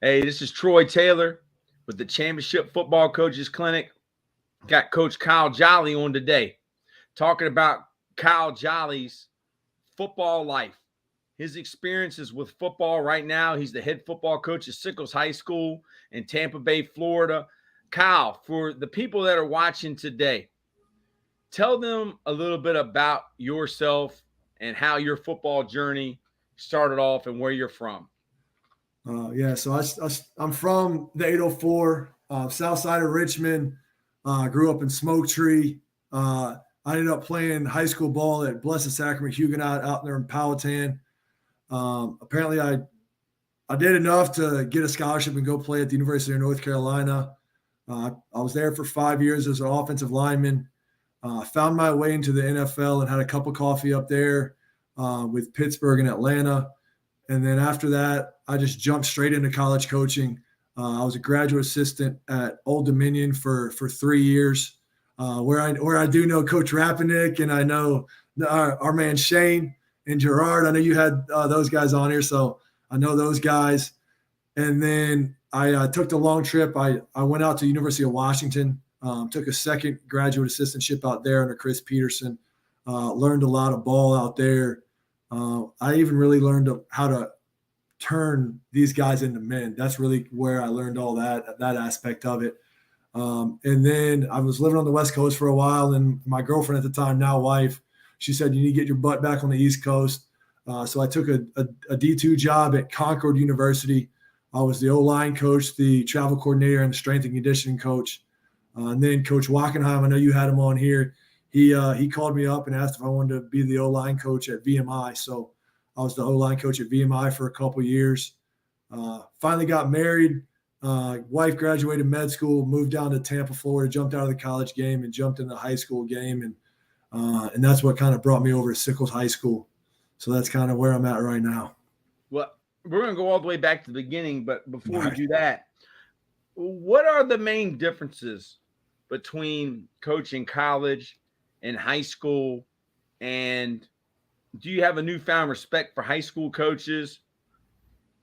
Hey, this is Troy Taylor with the Championship Football Coaches Clinic. Got Coach Kyle Jolly on today, talking about Kyle Jolly's football life, his experiences with football right now. He's the head football coach at Sickles High School in Tampa Bay, Florida. Kyle, for the people that are watching today, tell them a little bit about yourself and how your football journey started off and where you're from. So I'm from the 804, south side of Richmond. Grew up in Smoke Tree. I ended up playing high school ball at Blessed Sacrament Huguenot out there in Powhatan. Apparently, I did enough to get a scholarship and go play at the University of North Carolina. I was there for 5 years as an offensive lineman. Found my way into the NFL and had a cup of coffee up there with Pittsburgh and Atlanta. And then after that, I just jumped straight into college coaching. I was a graduate assistant at Old Dominion for 3 years, where I do know Coach Rapinick, and I know our man Shane and Gerard. I know you had those guys on here, so I know those guys. And then I took the long trip. I went out to University of Washington, took a second graduate assistantship out there under Chris Peterson, learned a lot of ball out there. I even really learned how to turn these guys into men. That's really where I learned all that aspect of it. And then I was living on the West Coast for a while, and my girlfriend at the time, now wife, she said, you need to get your butt back on the East Coast. So I took a D2 job at Concord University. I was the O-line coach, the travel coordinator, and the strength and conditioning coach. And then Coach Wackenheim, I know you had him on here. He called me up and asked if I wanted to be the O-line coach at VMI. So I was the O-line coach at VMI for a couple of years. Finally got married. Wife graduated med school, moved down to Tampa, Florida, jumped out of the college game and jumped in the high school game. And that's what kind of brought me over to Sickles High School. So that's kind of where I'm at right now. Well, we're going to go all the way back to the beginning, but before we do that, what are the main differences between coaching college and high school? And do you have a newfound respect for high school coaches?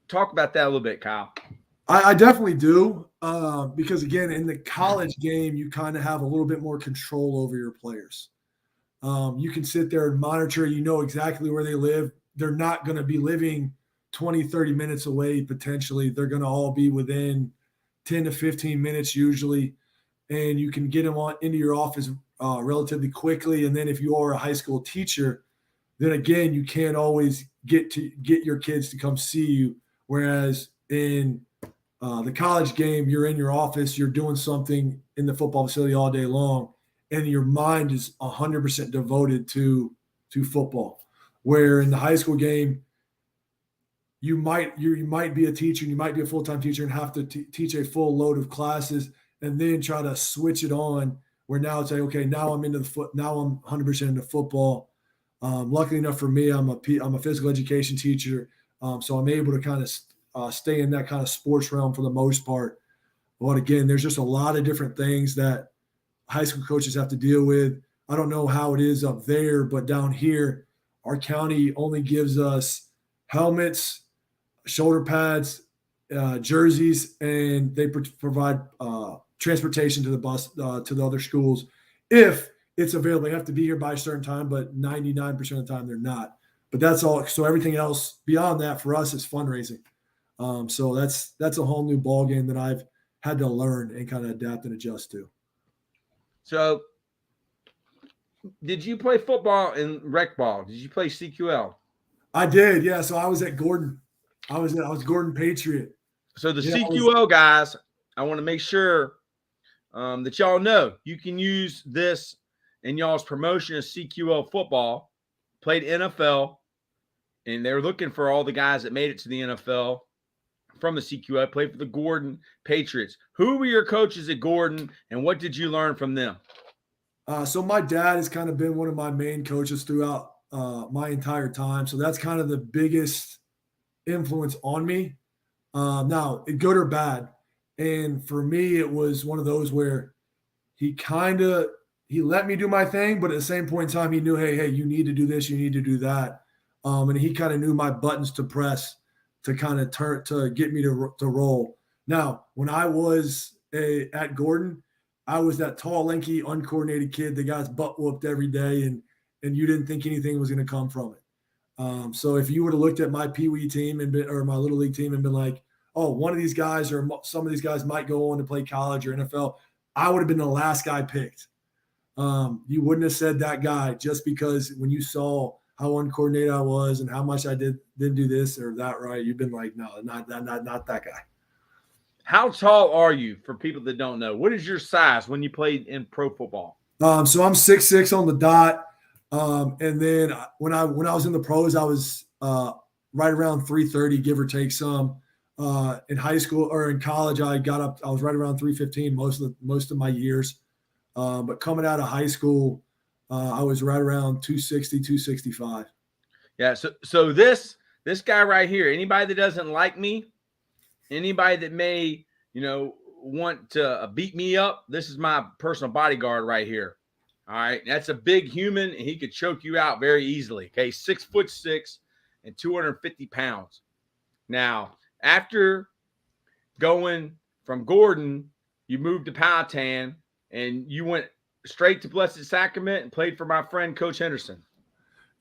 Talk about that a little bit, Kyle. I definitely do, because, again, in the college game, you kind of have a little bit more control over your players. You can sit there and monitor. You know exactly where they live. They're not going to be living 20, 30 minutes away potentially. They're going to all be within 10 to 15 minutes usually, and you can get them into your office relatively quickly. And then if you are a high school teacher, then again, you can't always get your kids to come see you. Whereas in the college game, you're in your office, you're doing something in the football facility all day long, and your mind is 100% devoted to football. Where in the high school game, you might be a teacher, you might be a full-time teacher and have to teach a full load of classes and then try to switch it on where now it's like, okay, now I'm 100% into football. Luckily enough for me, I'm a physical education teacher. So I'm able to kind of stay in that kind of sports realm for the most part. But again, there's just a lot of different things that high school coaches have to deal with. I don't know how it is up there, but down here, our county only gives us helmets, shoulder pads, jerseys, and they provide transportation to the bus to the other schools if it's available. They have to be here by a certain time, but 99% of the time they're not. But that's all. So everything else beyond that for us is fundraising. So that's a whole new ball game that I've had to learn and kind of adapt and adjust to. So did you play football in rec ball? Did you play CQL? I did, yeah. So I was at Gordon. I was Gordon Patriot. So the CQL guys, I want to make sure that y'all know you can use this in y'all's promotion of CQL football. Played NFL, and they're looking for all the guys that made it to the NFL from the CQL. Played for the Gordon Patriots. Who were your coaches at Gordon, and what did you learn from them? So my dad has kind of been one of my main coaches throughout my entire time. So that's kind of the biggest influence on me. Now, good or bad. And for me, it was one of those where he let me do my thing, but at the same point in time, he knew, hey, you need to do this, you need to do that. And he kind of knew my buttons to press kind of to get me to roll. Now, when I was at Gordon, I was that tall, lanky, uncoordinated kid that got his butt whooped every day, and you didn't think anything was going to come from it. So if you would have looked at my Pee Wee team or my Little League team and been like, oh, one of these guys or some of these guys might go on to play college or NFL, I would have been the last guy picked. You wouldn't have said that guy just because when you saw how uncoordinated I was and how much I didn't do this or that right, you've been like, no, not that guy. How tall are you for people that don't know? What is your size when you played in pro football? So I'm 6'6" on the dot. And then when I was in the pros, I was right around 330, give or take some. In high school or in college, I was right around 315 most of my years. But coming out of high school, I was right around 260, 265. Yeah. So this guy right here, anybody that doesn't like me, anybody that may, want to beat me up, this is my personal bodyguard right here. All right. That's a big human, and he could choke you out very easily. Okay. 6'6" and 250 pounds. Now, after going from Gordon, you moved to Powhatan, and you went straight to Blessed Sacrament and played for my friend, Coach Henderson.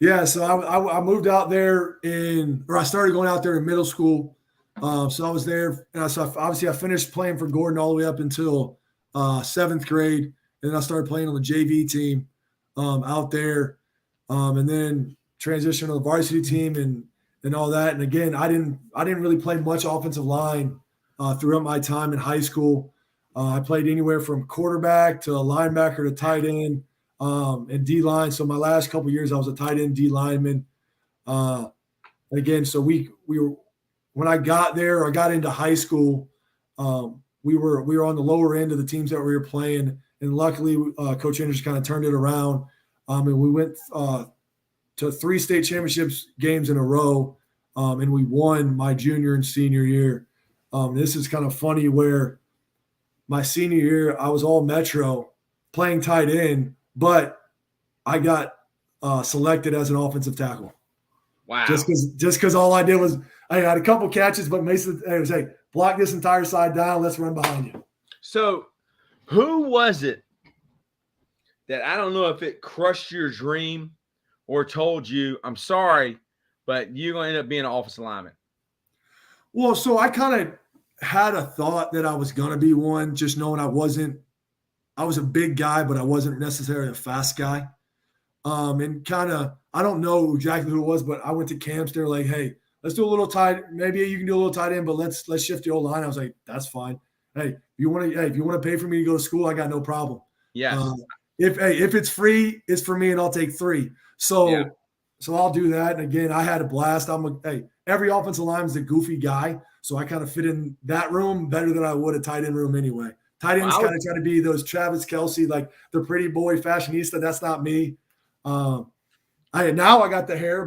Yeah, so I moved out there I started going out there in middle school. So I was there, and obviously I finished playing for Gordon all the way up until 7th grade, and then I started playing on the JV team out there, and then transitioned to the varsity team and all that. And again, I didn't really play much offensive line throughout my time in high school. I played anywhere from quarterback to linebacker to tight end and D-line. So my last couple of years, I was a tight end D lineman. Again, so we were when I got there, I got into high school. We were on the lower end of the teams that we were playing, and luckily, Coach Henderson kind of turned it around, and we went to 3 state championships games in a row, and we won my junior and senior year. This is kind of funny where my senior year, I was all Metro playing tight end, but I got selected as an offensive tackle. Wow. Just because all I did was I had a couple catches, but Mason was hey, block this entire side down. Let's run behind you. So who was it that, I don't know if it crushed your dream or told you, I'm sorry, but you're going to end up being an offensive lineman? Well, so I kind of had a thought that I was going to be one, just knowing I was a big guy, but I wasn't necessarily a fast guy. And kind of, I don't know exactly who it was, but I went to camps. They're like, hey, let's do a little tight. Maybe you can do a little tight end, but let's shift the old line. I was like, that's fine. Hey, if you want to pay for me to go to school, I got no problem. Yeah. If it's free, it's for me, and I'll take 3. So I'll do that. And again, I had a blast. Every offensive lineman is a goofy guy, so I kind of fit in that room better than I would a tight end room anyway. Tight ends kind of try to be those Travis Kelce, like the pretty boy fashionista. That's not me. Now I got the hair,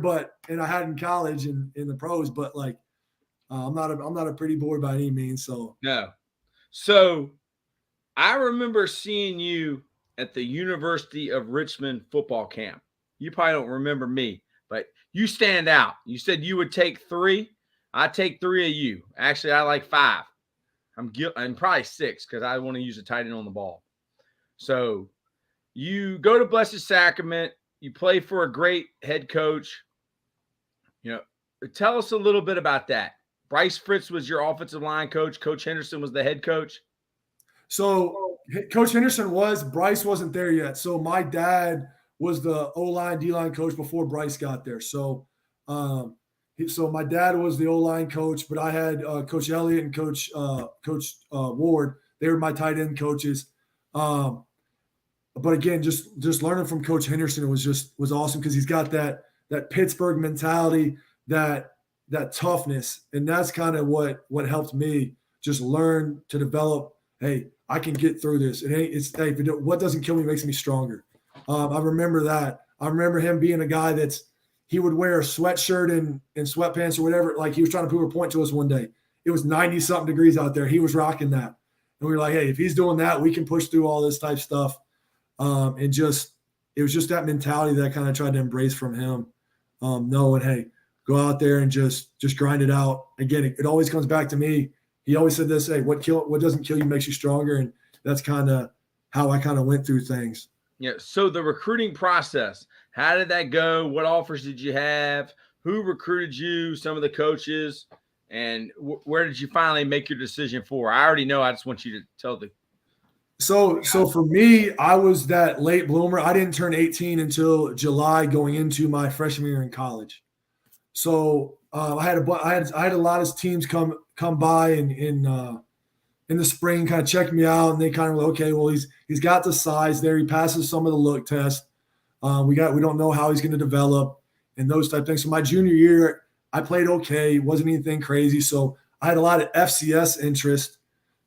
and I had in college and in the pros, but like I'm not a pretty boy by any means. So no. So I remember seeing you at the University of Richmond football camp. You probably don't remember me, but you stand out. You said you would take 3. I take 3 of you. Actually, I like 5. I'm probably 6 because I want to use a tight end on the ball. So you go to Blessed Sacrament. You play for a great head coach. Tell us a little bit about that. Bryce Fritz was your offensive line coach. Coach Henderson was the head coach. So Coach Henderson Bryce wasn't there yet. So my dad was the O-line, D-line coach before Bryce got there. So my dad was the O-line coach, but I had Coach Elliott and Coach Ward. They were my tight end coaches. But again, just learning from Coach Henderson was awesome because he's got that Pittsburgh mentality, that toughness, and that's kind of what helped me just learn to develop. Hey, I can get through this. What doesn't kill me makes me stronger. I remember that. I remember him being a guy he would wear a sweatshirt and sweatpants or whatever. Like he was trying to prove a point to us one day. It was 90-something degrees out there. He was rocking that. And we were like, hey, if he's doing that, we can push through all this type stuff. It was just that mentality that I kind of tried to embrace from him, knowing, hey, go out there and just grind it out. Again, it always comes back to me. He always said this, hey, what doesn't kill you makes you stronger. And that's kind of how I kind of went through things. Yeah. So the recruiting process, how did that go? What offers did you have? Who recruited you? Some of the coaches, and where did you finally make your decision for? I already know. I just want you to tell the. So for me, I was that late bloomer. I didn't turn 18 until July, going into my freshman year in college. So I had a lot of teams come by in the spring, kind of check me out, and they kind of like, okay, well, he's got the size there. He passes some of the look test. We don't know how he's going to develop and those type of things. So my junior year, I played okay. It wasn't anything crazy. So I had a lot of FCS interest.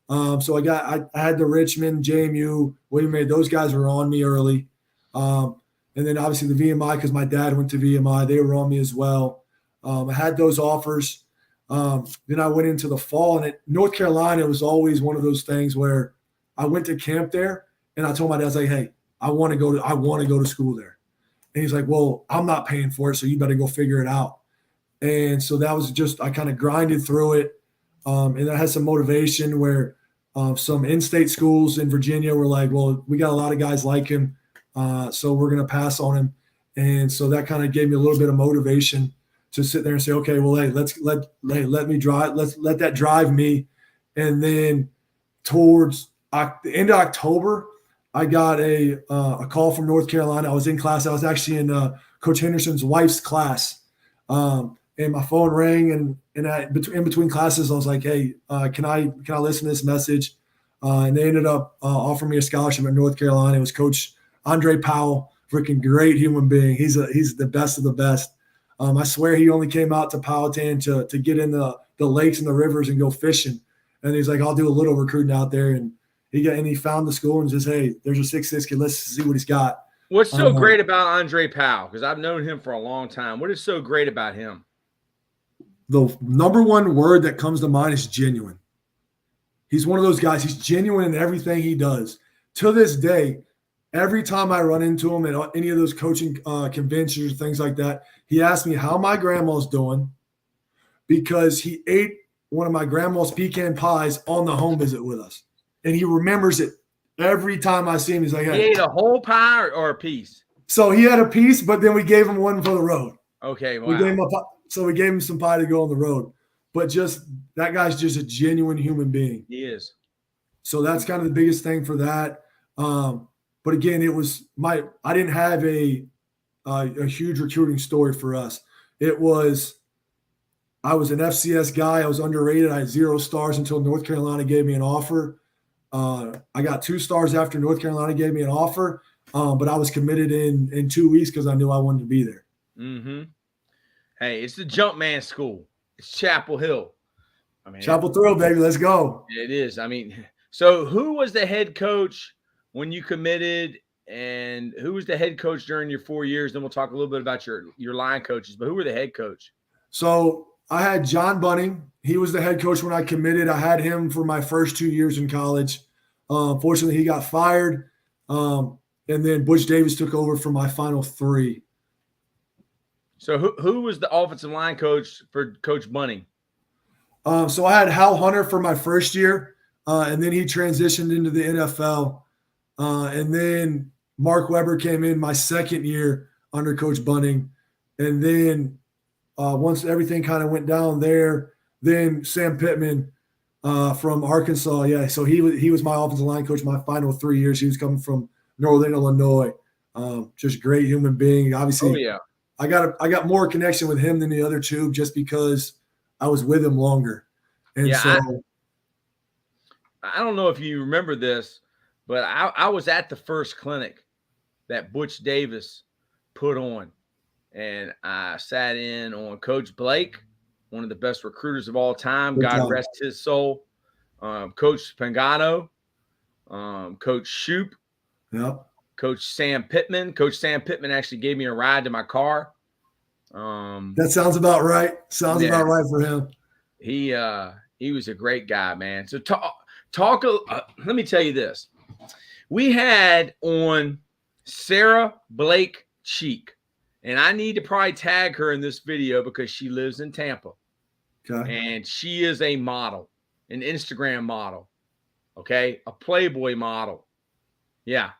So I had the Richmond, JMU, William Mary. Those guys were on me early. And then obviously the VMI, because my dad went to VMI, they were on me as well. I had those offers. Then I went into the fall, and at North Carolina, it was always one of those things where I went to camp there, and I told my dad, I was like, hey, I want to go to school there. And he's like, well, I'm not paying for it, so you better go figure it out. And so that was just, I kind of grinded through it. And I had some motivation where some in-state schools in Virginia were like, well, we got a lot of guys like him, so we're going to pass on him. And so that kind of gave me a little bit of motivation to sit there and say, okay, well, hey, let me drive. Let's let that drive me. And then towards the end of October, I got a call from North Carolina. I was in class. I was actually in Coach Henderson's wife's class. And my phone rang, and in between classes, I was like, hey, can I listen to this message? And they ended up offering me a scholarship at North Carolina. It was Coach Andre Powell, freaking great human being. He's the best of the best. I swear he only came out to Powhatan to get in the lakes and the rivers and go fishing. And he's like, I'll do a little recruiting out there. And he found the school and just, hey, there's a 6'6" kid. Let's see what he's got. What's so great about Andre Powell? Because I've known him for a long time. What is so great about him? The number one word that comes to mind is genuine. He's one of those guys. He's genuine in everything he does. To this day, every time I run into him at any of those coaching conventions or things like that, he asks me how my grandma's doing, because he ate one of my grandma's pecan pies on the home visit with us. And he remembers it every time I see him. He's like, hey. He ate a whole pie or a piece? So he had a piece, but then we gave him one for the road. Okay, wow. We gave him some pie to go on the road. But just that guy's just a genuine human being. He is. So that's kind of the biggest thing for that. But again, it was I didn't have a huge recruiting story for us. I was an FCS guy. I was underrated. I had 0 stars until North Carolina gave me an offer. I got 2 stars after North Carolina gave me an offer, but I was committed in 2 weeks because I knew I wanted to be there. Mm-hmm. Hey, it's the Jumpman School. It's Chapel Hill. I mean, Chapel Thrill, baby. Let's go. It is. I mean, so who was the head coach when you committed, and who was the head coach during your 4 years? Then we'll talk a little bit about your line coaches, but who were the head coach? So I had John Bunning. He was the head coach when I committed. I had him for my first 2 years in college. Fortunately, he got fired. And then Butch Davis took over for my final 3. So who was the offensive line coach for Coach Bunning? So I had Hal Hunter for my first year, and then he transitioned into the NFL. And then Mark Weber came in my second year under Coach Bunning. And then once everything kind of went down there, then Sam Pittman from Arkansas. Yeah, so he was my offensive line coach my final 3 years. He was coming from Northern Illinois. Just great human being. Obviously, oh, yeah. I got more connection with him than the other 2 just because I was with him longer. And yeah, so I don't know if you remember this, but I was at the first clinic that Butch Davis put on, and I sat in on Coach Blake, one of the best recruiters of all time. God rest his soul. Coach Pagano, Coach Shoup. Yep. Coach Sam Pittman. Coach Sam Pittman actually gave me a ride to my car. That sounds about right. Sounds about right for him. He was a great guy, man. So talk. Let me tell you this. We had on Sarah Blake Cheek. And I need to probably tag her in this video because she lives in Tampa. Okay. And she is a model, an Instagram model. Okay. A Playboy model. Yeah.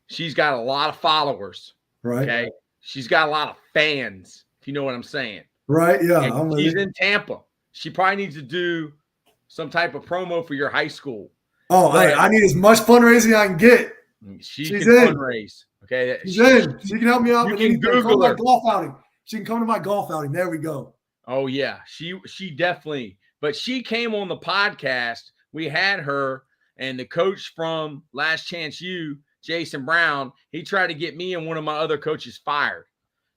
She's got a lot of followers. Right. Okay. She's got a lot of fans, if you know what I'm saying. Right. Yeah. And she's in Tampa. She probably needs to do some type of promo for your high school. Oh, hey, I need as much fundraising I can get. She's in. Fundraise. Okay. She's in. She can help me out. You with can anything. Google her. Golf outing. She can come to my golf outing. There we go. Oh, yeah. She definitely. But she came on the podcast. We had her and the coach from Last Chance U, Jason Brown, he tried to get me and one of my other coaches fired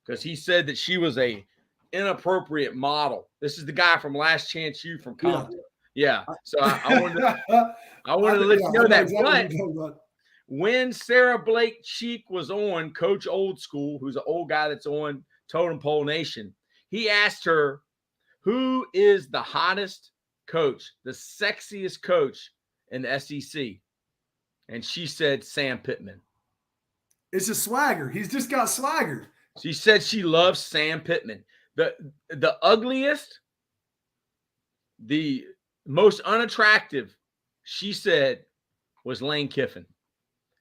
because he said that she was a inappropriate model. This is the guy from Last Chance U from Concord. Yeah. So I wanted to let you know that. Exactly. But when Sarah Blake Cheek was on Coach Old School, who's an old guy that's on Totem Pole Nation, he asked her, who is the hottest coach, the sexiest coach in the SEC? And she said Sam Pittman. It's a swagger. He's just got swagger. She said she loves Sam Pittman. The ugliest, the most unattractive, she said, was Lane Kiffin.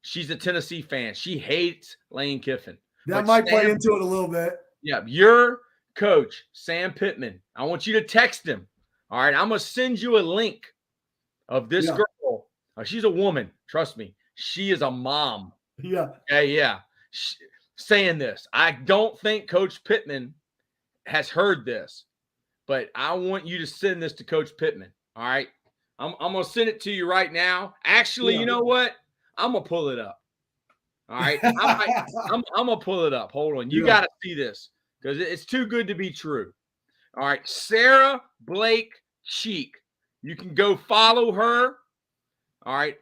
She's a Tennessee fan. She hates Lane Kiffin. That might play into it a little bit. Yeah, your coach, Sam Pittman, I want you to text him. All right, I'm going to send you a link of this girl. She's a woman. Trust me. She is a mom. Yeah. Yeah. Saying this. I don't think Coach Pittman has heard this, but I want you to send this to Coach Pittman. All right. I'm going to send it to you right now. Actually, you know what? I'm going to pull it up. All right. I'm going to pull it up. Hold on. You got to see this because it's too good to be true. All right. Sarah Blake Cheek. You can go follow her. All right.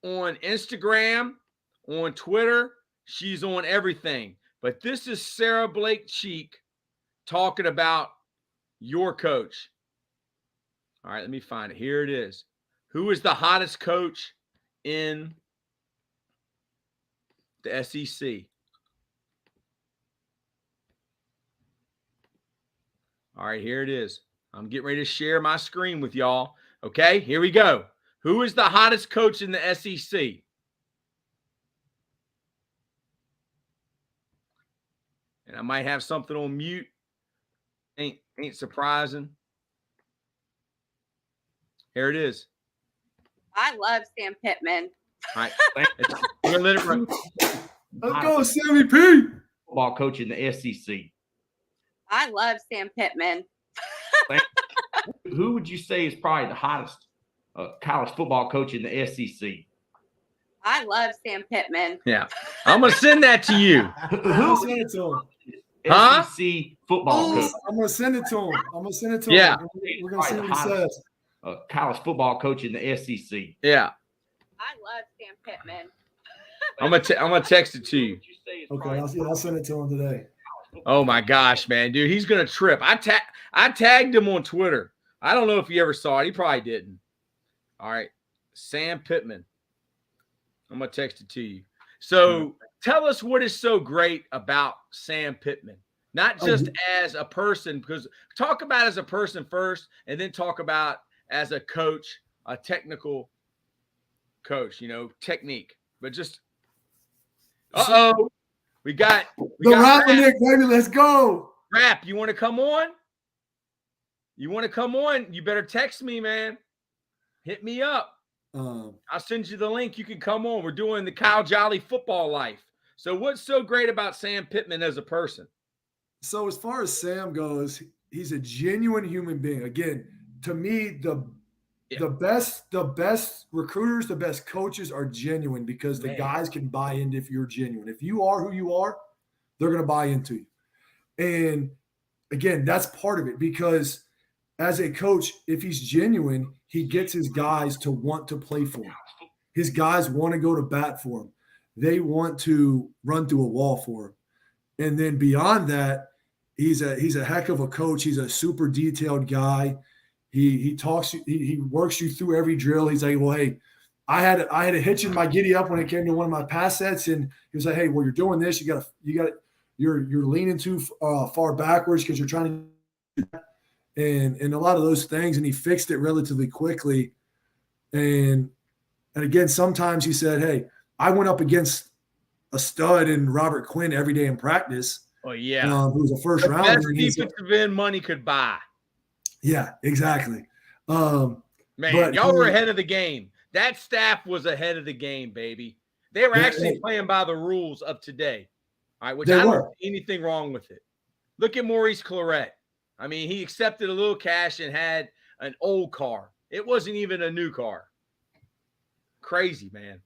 On Instagram, on Twitter, she's on everything. But this is Sarah Blake Cheek talking about your coach. All right, let me find it. Here it is. Who is the hottest coach in the SEC? All right, here it is. I'm getting ready to share my screen with y'all. Okay, here we go. Who is the hottest coach in the SEC? And I might have something on mute. Ain't surprising. Here it is. I love Sam Pittman. All right. We're gonna let it run. Let's go, Sammy P. Football coach in the SEC. I love Sam Pittman. Who would you say is probably the hottest college football coach in the SEC? I love Sam Pittman. Yeah. I'm going to send that to you. Who send it to him? Huh? SEC football coach. I'm going to send it to him. Yeah. We're going to see what he says. College football coach in the SEC. Yeah. I love Sam Pittman. I'm gonna text it to you. Okay, I'll send it to him today. Oh my gosh, man, dude, he's gonna trip. I tagged him on Twitter. I don't know if he ever saw it. He probably didn't. All right, Sam Pittman. I'm gonna text it to you. So tell us what is so great about Sam Pittman. Not just as a person, because talk about as a person first, and then talk about as a coach, a technical coach, technique. But just we got Rattleneck, baby. Let's go. Rap, you want to come on? You better text me, man. Hit me up. I'll send you the link. You can come on. We're doing the Kyle Jolly football life. So what's so great about Sam Pittman as a person? So as far as Sam goes, he's a genuine human being. Again, to me, the best recruiters, the best coaches are genuine because the guys can buy into if you're genuine. If you are who you are, they're going to buy into you. And again, that's part of it because as a coach, if he's genuine, he gets his guys to want to play for him. His guys want to go to bat for him. They want to run through a wall for him. And then beyond that, he's a heck of a coach. He's a super detailed guy. He talks, he works you through every drill. He's like, well, hey, I had a hitch in my giddy up when it came to one of my pass sets, and he was like, hey, well, you're doing this. You got you're leaning too far backwards because you're trying to, and a lot of those things. And he fixed it relatively quickly. And again, sometimes he said, "Hey, I went up against a stud in Robert Quinn every day in practice." Oh yeah, who was a first the rounder. best defensive end money could buy. Yeah, exactly. Man, y'all were ahead of the game. That staff was ahead of the game, baby. They were actually playing by the rules of today. All right, which I don't see anything wrong with it. Look at Maurice Claret. I mean, he accepted a little cash and had an old car. It wasn't even a new car. Crazy, man.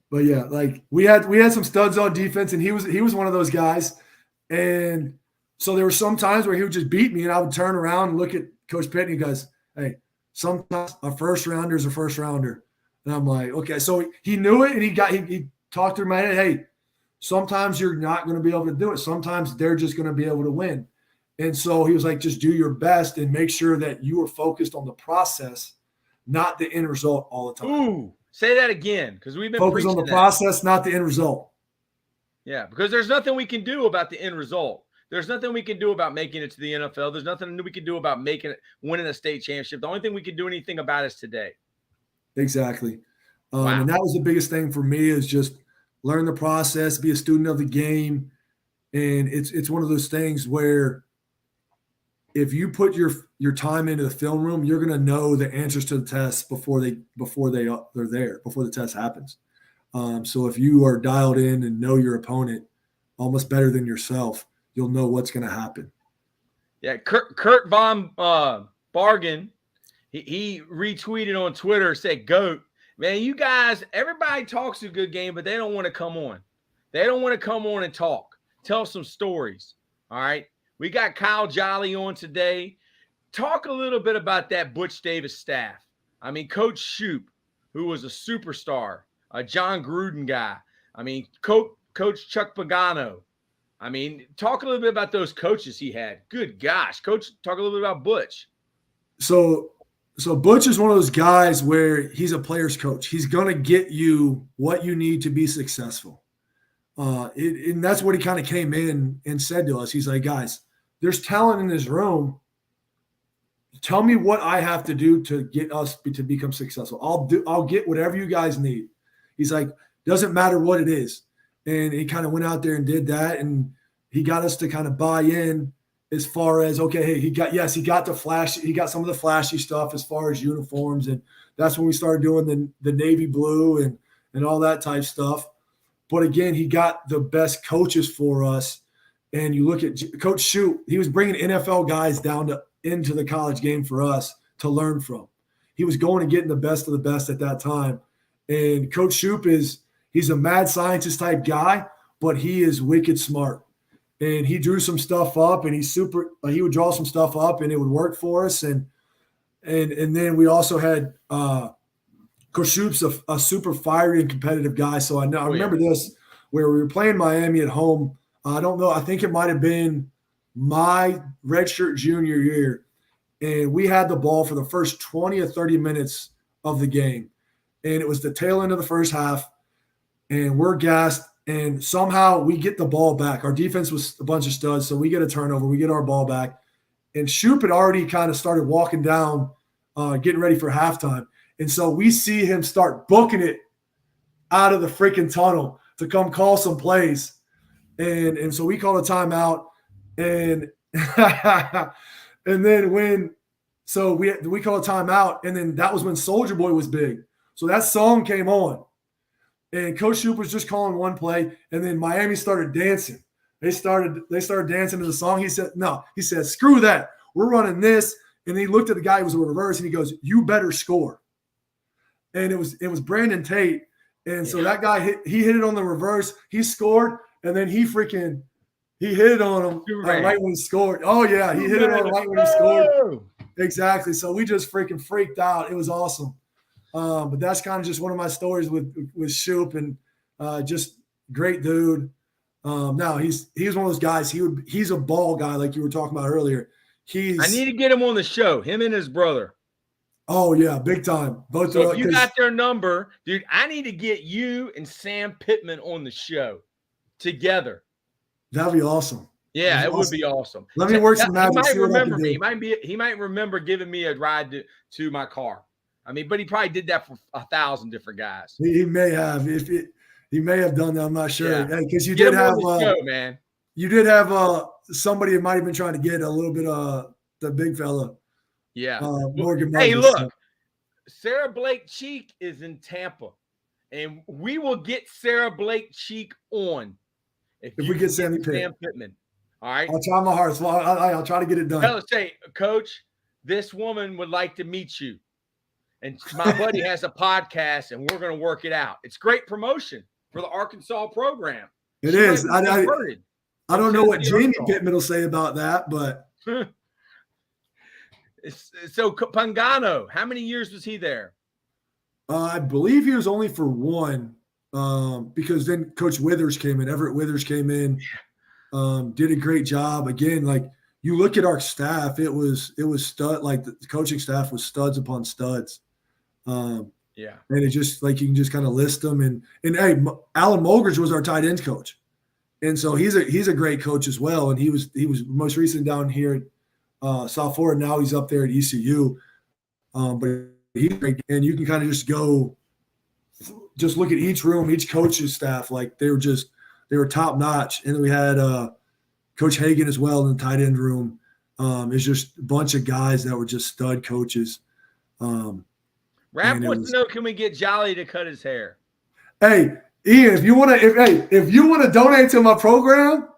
But yeah, like we had some studs on defense, and he was one of those guys. And so there were some times where he would just beat me, and I would turn around and look at Coach Pitt, and he goes, "Hey, sometimes a first rounder is a first rounder." And I'm like, okay. So he knew it, and he talked through my head, "Hey, sometimes you're not going to be able to do it. Sometimes they're just going to be able to win." And so he was like, just do your best and make sure that you are focused on the process, not the end result all the time. Ooh, say that again, because we've been focused on the process, not the end result. Yeah, because there's nothing we can do about the end result. There's nothing we can do about making it to the NFL. There's nothing we can do about winning a state championship. The only thing we can do anything about is today. Exactly. Wow. And that was the biggest thing for me, is just learn the process, be a student of the game. And it's one of those things where if you put your time into the film room, you're going to know the answers to the tests before they're there, before the test happens. So if you are dialed in and know your opponent almost better than yourself, you'll know what's going to happen. Yeah, Kurt Von Bargen, he retweeted on Twitter, said, "GOAT, man, you guys, everybody talks a good game, but they don't want to come on. They don't want to come on and talk, tell some stories." All right. We got Kyle Jolly on today. Talk a little bit about that Butch Davis staff. I mean, Coach Shoop, who was a superstar, a John Gruden guy. I mean, Coach Chuck Pagano. I mean, talk a little bit about those coaches he had. Good gosh, Coach, talk a little bit about Butch. So Butch is one of those guys where he's a player's coach. He's going to get you what you need to be successful. And that's what he kind of came in and said to us. He's like, "Guys, there's talent in this room. Tell me what I have to do to get us to become successful. I'll get whatever you guys need." He's like, "Doesn't matter what it is." And he kind of went out there and did that. And he got us to kind of buy in as far as, okay, hey, he got some of the flashy stuff as far as uniforms. And that's when we started doing the navy blue and all that type stuff. But again, he got the best coaches for us. And you look at Coach Shoop, he was bringing NFL guys into the college game for us to learn from. He was going and getting the best of the best at that time. And Coach Shoop he's a mad scientist type guy, but he is wicked smart. And he drew some stuff up, and he would draw some stuff up, and it would work for us. And then we also had Coach Shoop's a super fiery and competitive guy. So I remember this, where we were playing Miami at home. I don't know. I think it might have been my redshirt junior year. And we had the ball for the first 20 or 30 minutes of the game. And it was the tail end of the first half. And we're gassed. And somehow we get the ball back. Our defense was a bunch of studs. So we get a turnover. We get our ball back. And Shoop had already kind of started walking down, getting ready for halftime. And so we see him start booking it out of the freaking tunnel to come call some plays. And so we call a timeout. And and then we call a timeout, and then that was when Soulja Boy was big. So that song came on. And Coach Shoop was just calling one play, and then Miami started dancing. They started dancing to the song. He said, "Screw that. We're running this." And he looked at the guy who was in reverse, and he goes, "You better score." And it was Brandon Tate. And so that guy hit it on the reverse. He scored, and then he hit it on him right when he scored. Oh yeah, he hit it on right when he scored. Exactly. So we just freaking freaked out. It was awesome. But that's kind of just one of my stories with Shoop, and just great dude. Now he's one of those guys. He's a ball guy, like you were talking about earlier. I need to get him on the show. Him and his brother. Oh yeah, big time. Both. So if you got their number, dude, I need to get you and Sam Pittman on the show together. That'd be awesome. Yeah, That's it would awesome. be awesome. Let me work some He magic. might See what I can remember me. do. He might remember giving me a ride to my car. I mean, but he probably did that for 1,000 different guys. He may have. He may have done that. I'm not sure. Yeah. Because you Get did him on have the show, man. You did have somebody that might have been trying to get a little bit of the big fella. Yeah. Morgan. Hey, Moses. look, Sarah Blake Cheek is in Tampa, and we will get Sarah Blake Cheek on if we get Sammy Sam Pittman. All right. I'll try my hardest. Well, I'll try to get it done. Tell us, say, Coach, this woman would like to meet you. And my buddy has a podcast, and we're going to work it out. It's great promotion for the Arkansas program. It is. I don't know what Jamie Arkansas. Pittman will say about that, but. So Pangano, how many years was he there? I believe he was only for one, because then Coach Withers came in. Everett Withers came in, did a great job. Again, like you look at our staff, it was stud. Like the coaching staff was studs upon studs. Yeah, and it just like you can just kind of list them. And hey, Alan Mulgridge was our tight ends coach, and so he's a great coach as well. And he was most recent down here at South Florida. Now he's up there at ECU, but he's great. And you can kind of just go, just look at each room, each coach's staff. Like they were top notch. And then we had Coach Hagan as well in the tight end room. It's just a bunch of guys that were just stud coaches. Rap wants to know, can we get Jolly to cut his hair? Hey, Ian, if you want to donate to my program,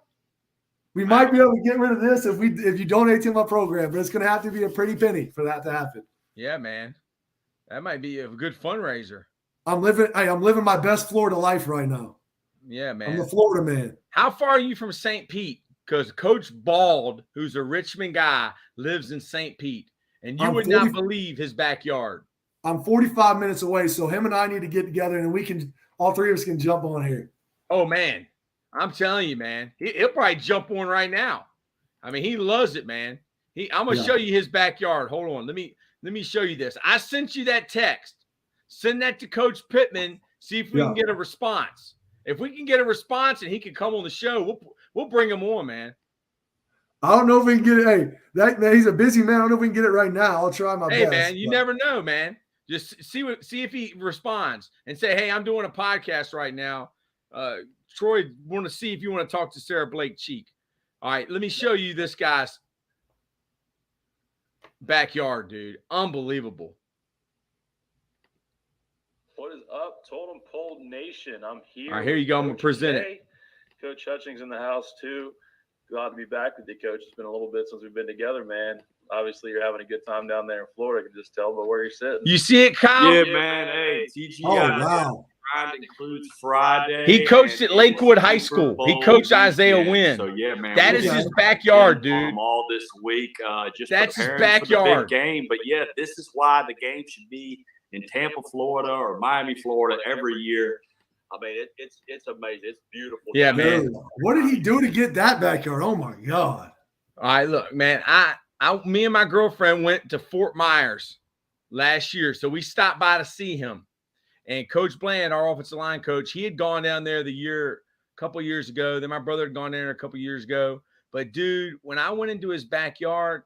we might be able to get rid of this if you donate to my program, but it's going to have to be a pretty penny for that to happen. Yeah, man, that might be a good fundraiser. I'm living my best Florida life right now. Yeah, man. I'm a Florida man. How far are you from St. Pete? Because Coach Bald, who's a Richmond guy, lives in St. Pete, and you would not believe his backyard. I'm 45 minutes away, so him and I need to get together, and all three of us can jump on here. Oh, man. I'm telling you, man. He'll probably jump on right now. I mean, he loves it, man. I'm going to show you his backyard. Hold on. Let me show you this. I sent you that text. Send that to Coach Pittman. See if we can get a response. If we can get a response and he can come on the show, we'll bring him on, man. I don't know if we can get it. Hey, he's a busy man. I don't know if we can get it right now. I'll try my best. Hey, man, you never know, man. Just see if he responds and say, hey, I'm doing a podcast right now. Troy, want to see if you want to talk to Sarah Blake Cheek. All right, let me show you this guy's backyard, dude. Unbelievable. What is up, Totem Pole Nation? I'm here. All right, here you go. I'm going to present it. Coach Hutchings in the house, too. Glad to be back with you, Coach. It's been a little bit since we've been together, man. Obviously, you're having a good time down there in Florida. I can just tell by where you're sitting. You see it, Kyle? Yeah, man. Hey, TGI. Oh, wow. Friday includes Friday. He coached at Lakewood High School. He coached Isaiah Wynn. So, yeah, man. That is his backyard, dude. All this week. That's his backyard. For the big game. But, yeah, this is why the game should be in Tampa, Florida, or Miami, Florida every year. I mean, it's amazing. It's beautiful. Yeah, man. What did he do to get that backyard? Oh, my God. All right, look, man, me and my girlfriend went to Fort Myers last year, so we stopped by to see him. And Coach Bland, our offensive line coach, he had gone down there a couple years ago. Then my brother had gone there a couple years ago. But, dude, when I went into his backyard,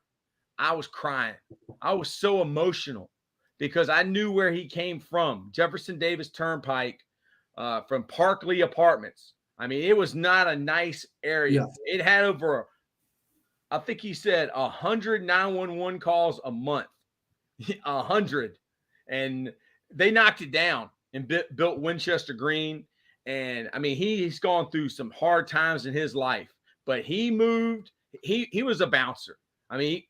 I was crying. I was so emotional because I knew where he came from, Jefferson Davis Turnpike, from Parkley Apartments. I mean, it was not a nice area. Yeah. It had over, I think he said 100 911 calls a month, 100. And they knocked it down and built Winchester Green. And, I mean, he's gone through some hard times in his life. But he moved. He was a bouncer. I mean,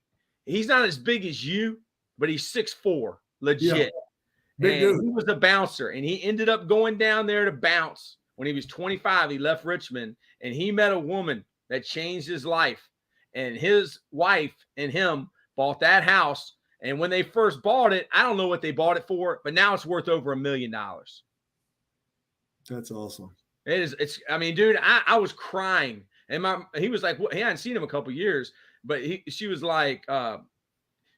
he's not as big as you, but he's 6'4", legit. Yeah. And he was a bouncer, and he ended up going down there to bounce. When he was 25, he left Richmond, and he met a woman that changed his life. And his wife and him bought that house. And when they first bought it, I don't know what they bought it for, but now it's worth over $1 million. That's awesome. It is. I mean, dude, I was crying. And he was like, he hadn't seen him a couple years, but she was like,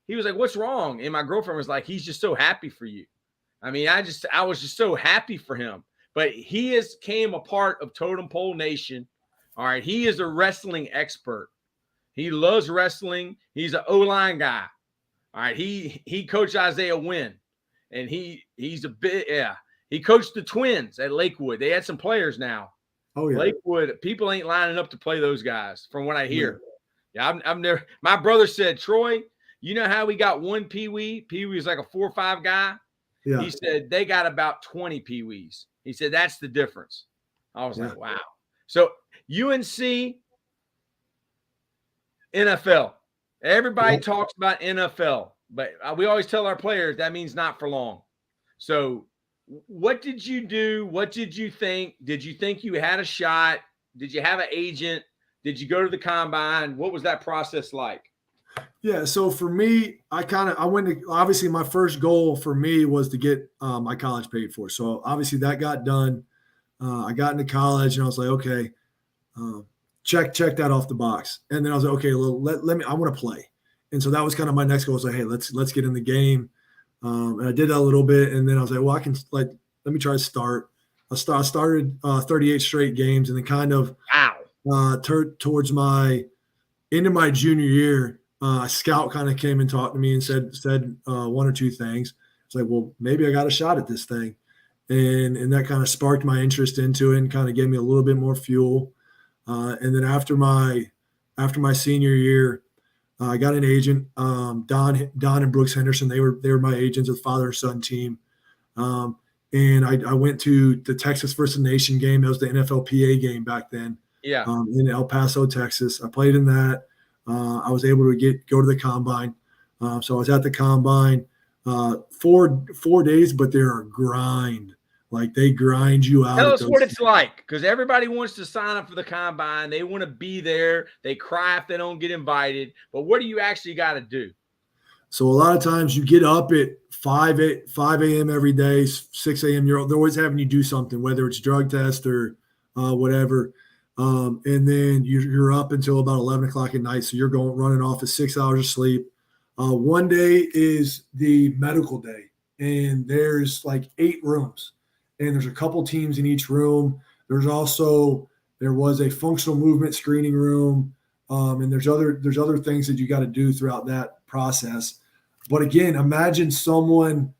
he was like, what's wrong? And my girlfriend was like, he's just so happy for you. I mean, I was just so happy for him. But he came a part of Totem Pole Nation All right. He is a wrestling expert. He loves wrestling. He's an O-line guy. All right. He coached Isaiah Wynn, and he's a bit, yeah. He coached the Twins at Lakewood. They had some players now. Oh, yeah. Lakewood, people ain't lining up to play those guys from what I hear. Yeah, I've never – my brother said, Troy, you know how we got one Pee-wee? Pee-wee was like a 4 or 5 guy. Yeah. He said they got about 20 Pee-wees. He said that's the difference. I was like, wow. So UNC, NFL. Everybody talks about NFL, but we always tell our players that means not for long. So what did you do? What did you think? Did you think you had a shot? Did you have an agent? Did you go to the combine? What was that process like? Yeah. So for me, I went to, obviously my first goal for me was to get my college paid for. So obviously that got done. I got into college and I was like, okay, check that off the box. And then I was like, okay, well, let me, I want to play. And so that was kind of my next goal. I was like, hey, let's get in the game. And I did that a little bit. And then I was like, well, I can let me try to start. I started 38 straight games, and then kind of towards my end of my junior year, a scout kind of came and talked to me and said 1 or 2 things. It's like, well, maybe I got a shot at this thing. And that kind of sparked my interest into it and kind of gave me a little bit more fuel. And then after my senior year, I got an agent, Don and Brooks Henderson. They were my agents of father and son team. And I went to the Texas versus Nation game. That was the NFLPA game back then. Yeah. In El Paso, Texas. I played in that. I was able to go to the combine. So I was at the combine 4 days, but they're a grind. Like they grind you out. Tell us what it's like, because everybody wants to sign up for the combine. They want to be there. They cry if they don't get invited. But what do you actually got to do? So a lot of times you get up at 5 a.m. every day, 6 a.m. They're always having you do something, whether it's drug test or whatever. And then you're up until about 11 o'clock at night. So you're running off of 6 hours of sleep. One day is the medical day, and there's like 8 rooms. And there's a couple teams in each room. There was a functional movement screening room. And there's other things that you got to do throughout that process. But again, imagine someone,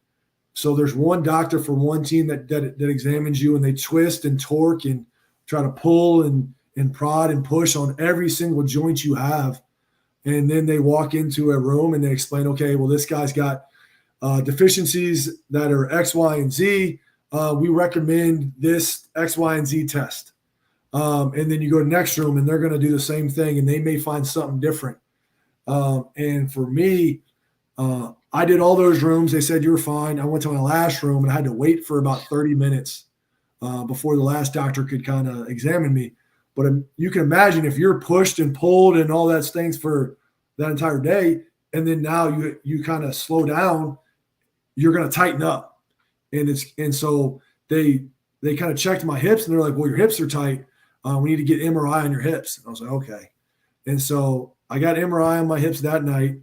so there's one doctor for one team that examines you, and they twist and torque and try to pull and prod and push on every single joint you have. And then they walk into a room and they explain, okay, well, this guy's got deficiencies that are X, Y, and Z. We recommend this X, Y, and Z test. And then you go to the next room and they're going to do the same thing, and they may find something different. And for me, I did all those rooms. They said, you're fine. I went to my last room and I had to wait for about 30 minutes before the last doctor could kind of examine me. But you can imagine if you're pushed and pulled and all that things for that entire day, and then now you kind of slow down, you're going to tighten up. And so they kind of checked my hips, and they're like, well, your hips are tight. We need to get MRI on your hips. And I was like, okay. And so I got MRI on my hips that night,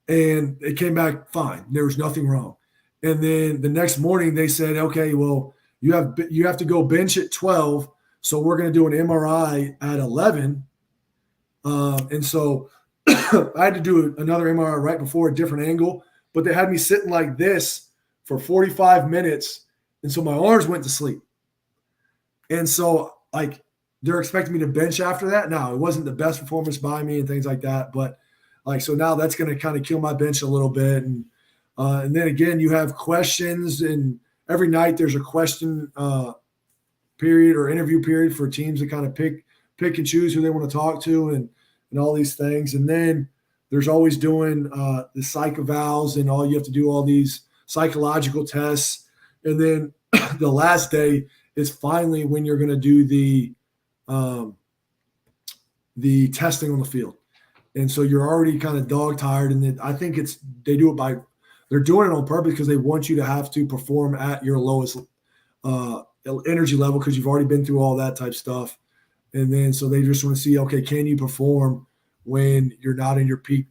and it came back fine. There was nothing wrong. And then the next morning they said, okay, well, you have to go bench at 12. So we're going to do an MRI at 11. And so I had to do another MRI right before, a different angle, but they had me sitting like this for 45 minutes. And so my arms went to sleep. And so like they're expecting me to bench after that. Now, it wasn't the best performance by me and things like that, but like, so now that's going to kind of kill my bench a little bit. And then again, you have questions, and every night there's a question period or interview period for teams to kind of pick and choose who they want to talk to and all these things. And then there's always doing the psych evals, and you have to do all these psychological tests. And then the last day is finally when you're going to do the testing on the field. And so you're already kind of dog tired. And I think they're doing it on purpose because they want you to have to perform at your lowest energy level, because you've already been through all that type stuff. And then so they just want to see, okay, can you perform when you're not in your peak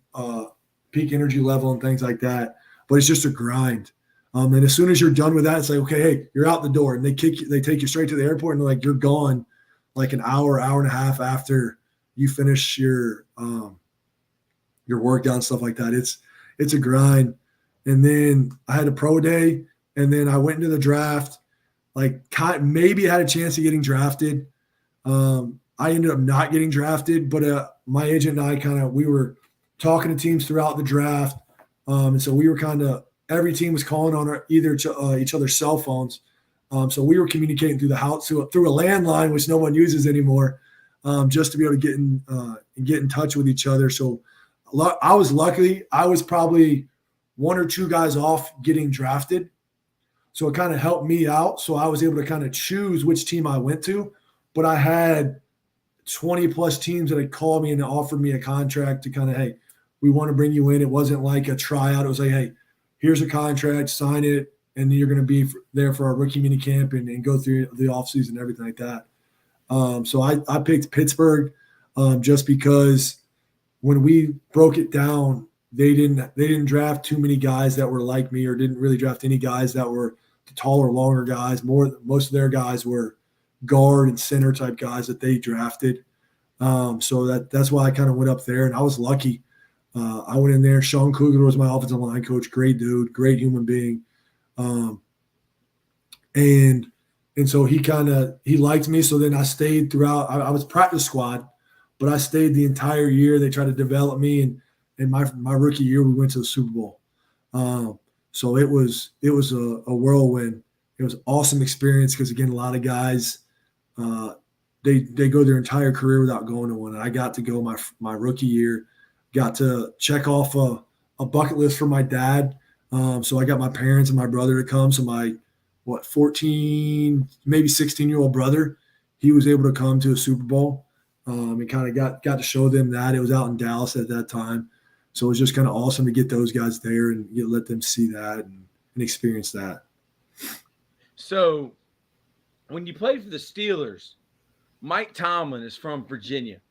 energy level and things like that. But it's just a grind. And as soon as you're done with that, it's like, okay, hey, you're out the door, and they take you straight to the airport, and they're like, you're gone like an hour and a half after you finish your workout and stuff like that. It's a grind. And then I had a pro day, and then I went into the draft. Like maybe I had a chance of getting drafted. I ended up not getting drafted, but my agent and I we were talking to teams throughout the draft. And so we were every team was calling on each other's cell phones. So we were communicating through the house, through a landline, which no one uses anymore, just to be able to get in touch with each other. So I was lucky. I was probably one or two guys off getting drafted. So it kind of helped me out. So I was able to kind of choose which team I went to. But I had 20 plus teams that had called me and offered me a contract to hey, we want to bring you in. It wasn't like a tryout. It was like, hey, here's a contract, sign it, and you're going to be there for our rookie mini camp and go through the offseason and everything like that. So I picked Pittsburgh just because when we broke it down, they didn't draft too many guys that were like me, or didn't really draft any guys that were the taller, longer guys. Most of their guys were guard and center type guys that they drafted. So that's why I kind of went up there, and I was lucky. I went in there. Sean Kugler was my offensive line coach. Great dude, great human being. And so he liked me. So then I stayed throughout. I was practice squad, but I stayed the entire year. They tried to develop me, and in my rookie year, we went to the Super Bowl. So it was a whirlwind. It was an awesome experience because, again, a lot of guys they go their entire career without going to one. And I got to go my rookie year, got to check off a bucket list for my dad. So I got my parents and my brother to come. So my 14, maybe 16-year-old brother, he was able to come to a Super Bowl. And kind of got to show them that. It was out in Dallas at that time. So it was just kind of awesome to get those guys there and let them see that and experience that. So when you played for the Steelers, Mike Tomlin is from Virginia.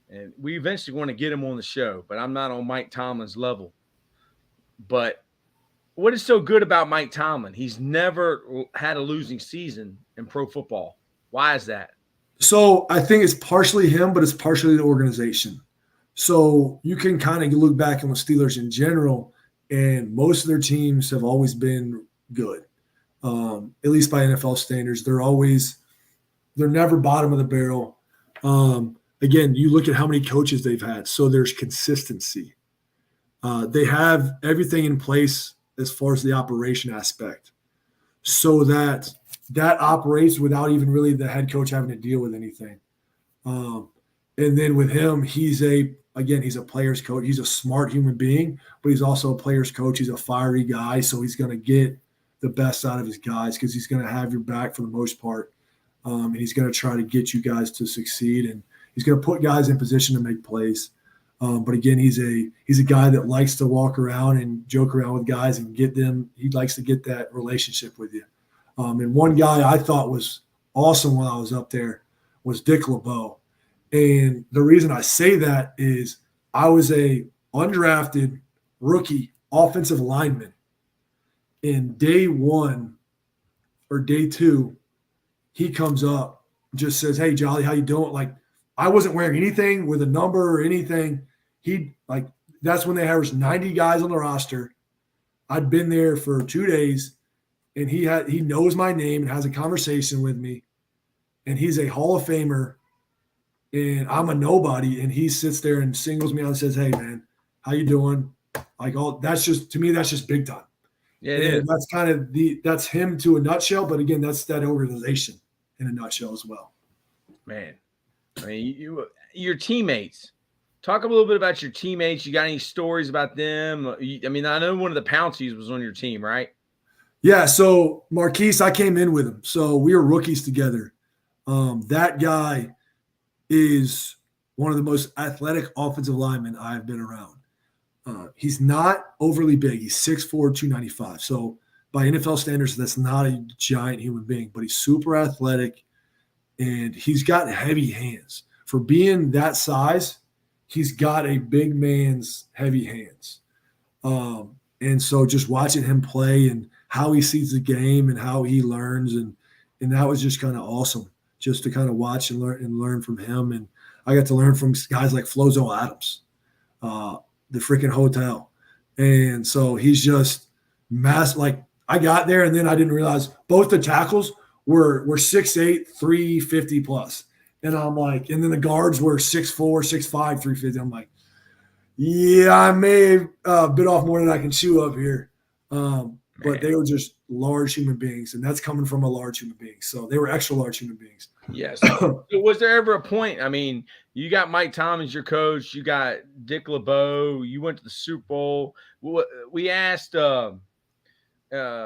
And we eventually want to get him on the show, but I'm not on Mike Tomlin's level. But what is so good about Mike Tomlin? He's never had a losing season in pro football. Why is that? So I think it's partially him, but it's partially the organization. So you can kind of look back on the Steelers in general, and most of their teams have always been good, at least by NFL standards. They're never bottom of the barrel. Again, you look at how many coaches they've had. So there's consistency. They have everything in place as far as the operation aspect, so that operates without even really the head coach having to deal with anything. And then with him, he's a player's coach. He's a smart human being, but he's also a player's coach. He's a fiery guy, so he's going to get the best out of his guys because he's going to have your back for the most part. And he's going to try to get you guys to succeed, and he's going to put guys in position to make plays. But again, he's a guy that likes to walk around and joke around with guys and get them. He likes to get that relationship with you. And one guy I thought was awesome while I was up there was Dick LeBeau. And the reason I say that is I was a undrafted rookie offensive lineman. In day one or day two, he comes up and just says, "Hey, Jolly, how you doing?" Like, I wasn't wearing anything with a number or anything. That's when they averaged 90 guys on the roster. I'd been there for 2 days, and he knows my name and has a conversation with me. And he's a Hall of Famer, and I'm a nobody. And he sits there and singles me out and says, "Hey, man, how you doing?" That's just big time. Yeah, and that's kind of that's him to a nutshell. But again, that's that organization in a nutshell as well. Man, I mean, your teammates. Talk a little bit about your teammates. You got any stories about them? I mean, I know one of the Pounceys was on your team, right? Yeah, so Marquise, I came in with him. So we were rookies together. That guy is one of the most athletic offensive linemen I've been around. He's not overly big. He's 6'4", 295. So by NFL standards, that's not a giant human being, but he's super athletic, and he's got heavy hands. For being that size, he's got a big man's heavy hands. And so just watching him play and how he sees the game and how he learns, and that was just kind of awesome. just to kind of watch and learn from him. And I got to learn from guys like Flozo Adams, the freaking hotel. And so he's just like I got there and then I didn't realize both the tackles were 6'8", 350 plus. And I'm like, and then the guards were 6'4", 6'5", 350. I'm like, yeah, I may have bit off more than I can chew up here. But they were just large human beings, and that's coming from a large human being. So they were extra large human beings. Yes. Was there ever a point? I mean, you got Mike Tomlin as your coach. You got Dick LeBeau. You went to the Super Bowl. We asked McDaniel,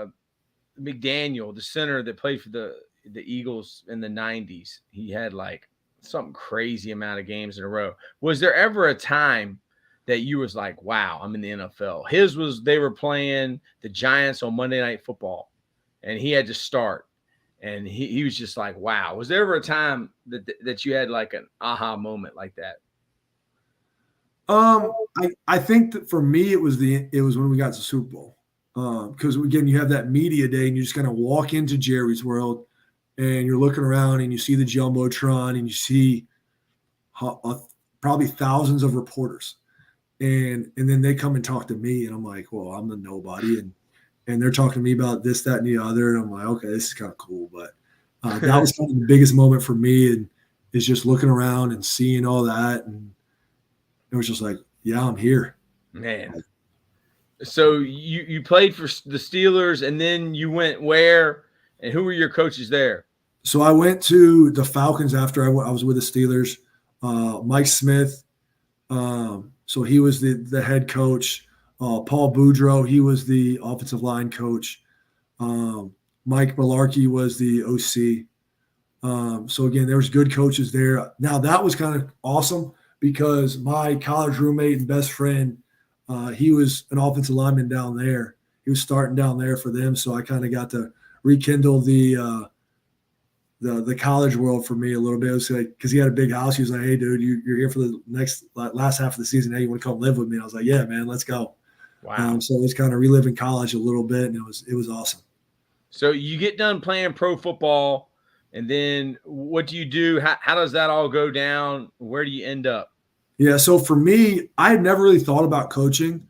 the center that played for the Eagles in the 90s. He had like something crazy amount of games in a row. Was there ever a time that you was like, wow, I'm in the NFL? His was, they were playing the Giants on Monday Night Football, and he had to start. And he was just like, wow. Was there ever a time that you had like an aha moment like that? I think that for me, it was when we got to the Super Bowl. Because again, you have that media day and you just kind of walk into Jerry's World and you're looking around and you see the Jumbotron and you see probably thousands of reporters. And then they come and talk to me and I'm like, well, I'm a nobody. And they're talking to me about this, that, and the other. And I'm like, okay, this is kind of cool. But that was kind of the biggest moment for me, and is just looking around and seeing all that. And it was just like, yeah, I'm here. Man. So you played for the Steelers, and then you went where, and who were your coaches there? So I went to the Falcons after I was with the Steelers. Mike Smith, so he was the head coach. Paul Boudreaux, he was the offensive line coach. Mike Malarkey was the OC. So again, there was good coaches there. Now that was kind of awesome because my college roommate and best friend, he was an offensive lineman down there. He was starting down there for them. So I kind of got to rekindle the college world for me a little bit. It was like, because he had a big house. He was like, hey, dude, you're here for the last half of the season. Hey, you want to come live with me? And I was like, yeah, man, let's go. Wow. So it was kind of reliving college a little bit, and it was awesome. So you get done playing pro football, and then what do you do? How does that all go down? Where do you end up? Yeah, so for me, I had never really thought about coaching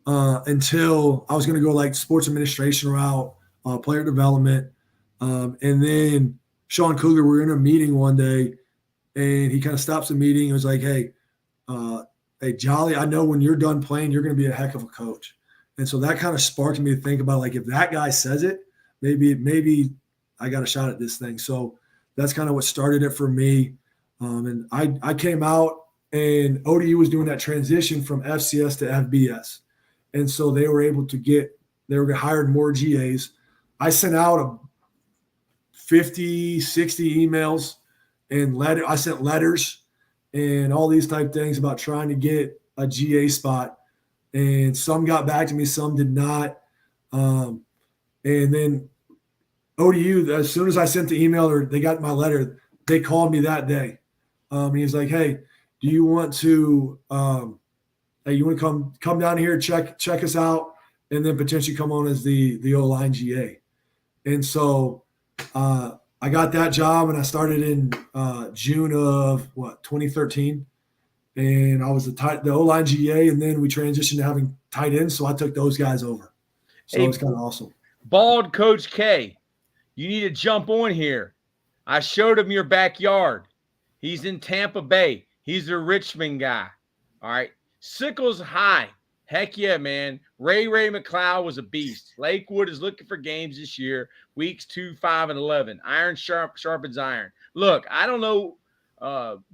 until I was going to go like sports administration route, player development, and then Sean Cougar, we were in a meeting one day, and he kind of stops the meeting and was like, hey, Jolly, I know when you're done playing, you're going to be a heck of a coach. And so that kind of sparked me to think about, like, if that guy says it, maybe I got a shot at this thing. So that's kind of what started it for me. And I came out, and ODU was doing that transition from FCS to FBS. And so they were able to hired more GAs. I sent out 50, 60 emails and I sent letters and all these type things about trying to get a GA spot. And some got back to me, some did not. And then ODU, as soon as I sent the email or they got my letter, they called me that day. He was like, hey, do you want to come down here, check us out, and then potentially come on as the O-line GA. And so I got that job, and I started in June of 2013, and I was the O-line GA, and then we transitioned to having tight ends, so I took those guys over. So it was kind of awesome. Bald Coach K, you need to jump on here. I showed him your backyard. He's in Tampa Bay. He's a Richmond guy. All right. Sickles High. Heck yeah, man. Ray McLeod was a beast. Lakewood is looking for games this year, weeks 2, 5, and 11. Iron sharpens iron. Look, I don't know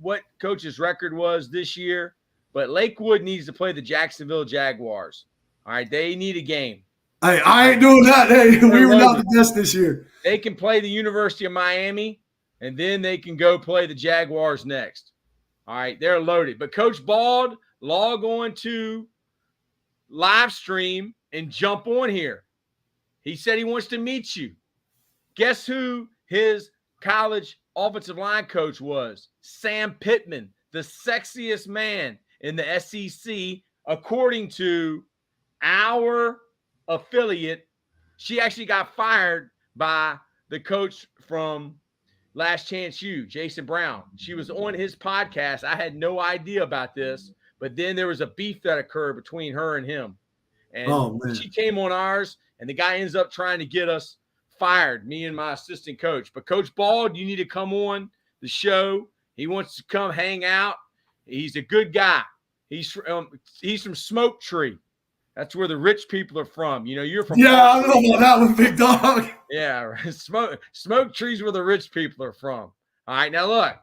what coach's record was this year, but Lakewood needs to play the Jacksonville Jaguars. All right, they need a game. Hey, I ain't doing that. Hey, we were not the best this year. They can play the University of Miami, and then they can go play the Jaguars next. All right, they're loaded. But Coach Bald, log on to live stream and jump on here. He said he wants to meet you. Guess who his college offensive line coach was? Sam Pittman, the sexiest man in the SEC, according to our affiliate. She actually got fired by the coach from Last Chance U, Jason Brown. She was on his podcast. I had no idea about this, but then there was a beef that occurred between her and him. And she came on ours, and the guy ends up trying to get us fired, me and my assistant coach. But Coach Bald, you need to come on the show. He wants to come hang out. He's a good guy. He's from Smoke Tree. That's where the rich people are from. You know, you're from. Yeah, I know about that one, big dog. Yeah, smoke trees where the rich people are from. All right, now look,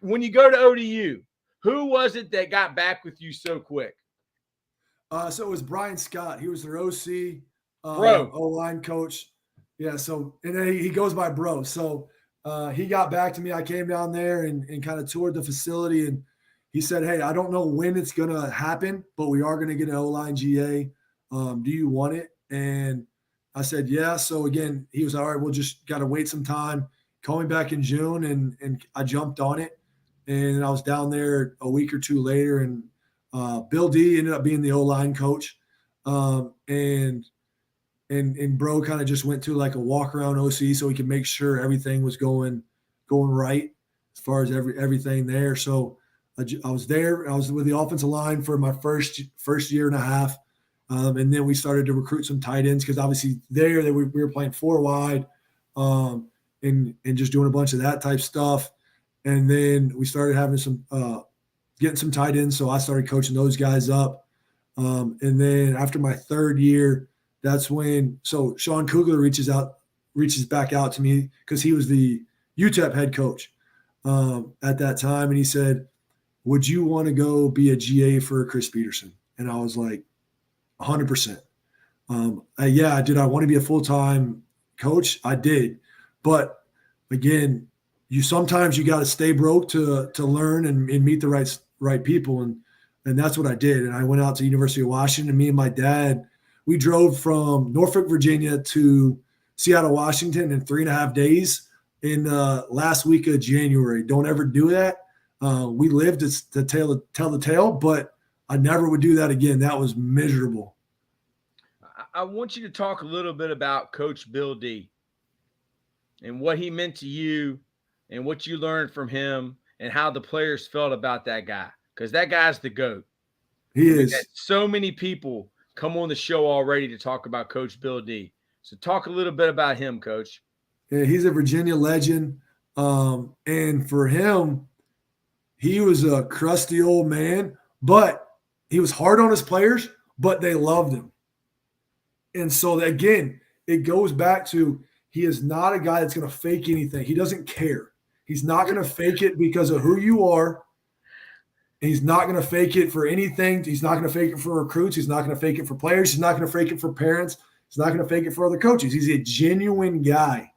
when you go to ODU, who was it that got back with you so quick? So it was Brian Scott. He was their OC, O-line coach. Yeah, so and then he goes by Bro. So he got back to me. I came down there and kind of toured the facility, and he said, hey, I don't know when it's going to happen, but we are going to get an O-line GA. Do you want it? And I said, yeah. So again, he was all right, we'll just got to wait some time. Call me back in June, and I jumped on it. And I was down there a week or two later, and Bill D ended up being the O-line coach. And Bro kind of just went to like a walk around OC so he could make sure everything was going right as far as everything there. So I was there. I was with the offensive line for my first year and a half. And then we started to recruit some tight ends because obviously we were playing 4 wide and just doing a bunch of that type stuff. And then we started having getting some tight ends. So I started coaching those guys up. And then after my 3rd year, that's when Sean Kugler reaches back out to me because he was the UTEP head coach at that time. And he said, would you want to go be a GA for Chris Peterson? And I was like, 100%. Yeah, did I want to be a full-time coach? I did. But again, sometimes you got to stay broke to learn and meet the right people. And that's what I did. And I went out to University of Washington. Me and my dad, we drove from Norfolk, Virginia to Seattle, Washington in 3.5 days in last week of January. Don't ever do that. We lived to tell the tale, but I never would do that again. That was miserable. I want you to talk a little bit about Coach Bill D and what he meant to you and what you learned from him and how the players felt about that guy, because that guy's the GOAT. He is. So many people come on the show already to talk about Coach Bill D. So talk a little bit about him, Coach. Yeah, he's a Virginia legend. And for him, he was a crusty old man, but he was hard on his players, but they loved him. And so, again, it goes back to he is not a guy that's going to fake anything. He doesn't care. He's not going to fake it because of who you are. He's not going to fake it for anything. He's not going to fake it for recruits. He's not going to fake it for players. He's not going to fake it for parents. He's not going to fake it for other coaches. He's a genuine guy.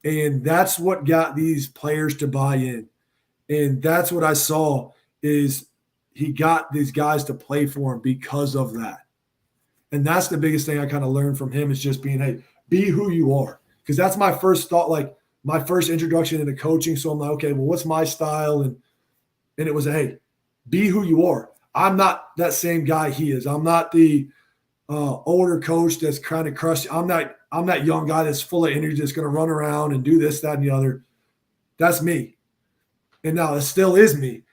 And that's what got these players to buy in. And that's what I saw is he got these guys to play for him because of that. And that's the biggest thing I kind of learned from him is just being, hey, be who you are. Because that's my first thought, like my first introduction into coaching. So I'm like, okay, well, what's my style? And it was, hey, be who you are. I'm not that same guy he is. I'm not the older coach that's kind of crushed. I'm that young guy that's full of energy that's going to run around and do this, that, and the other. That's me. And now it still is me.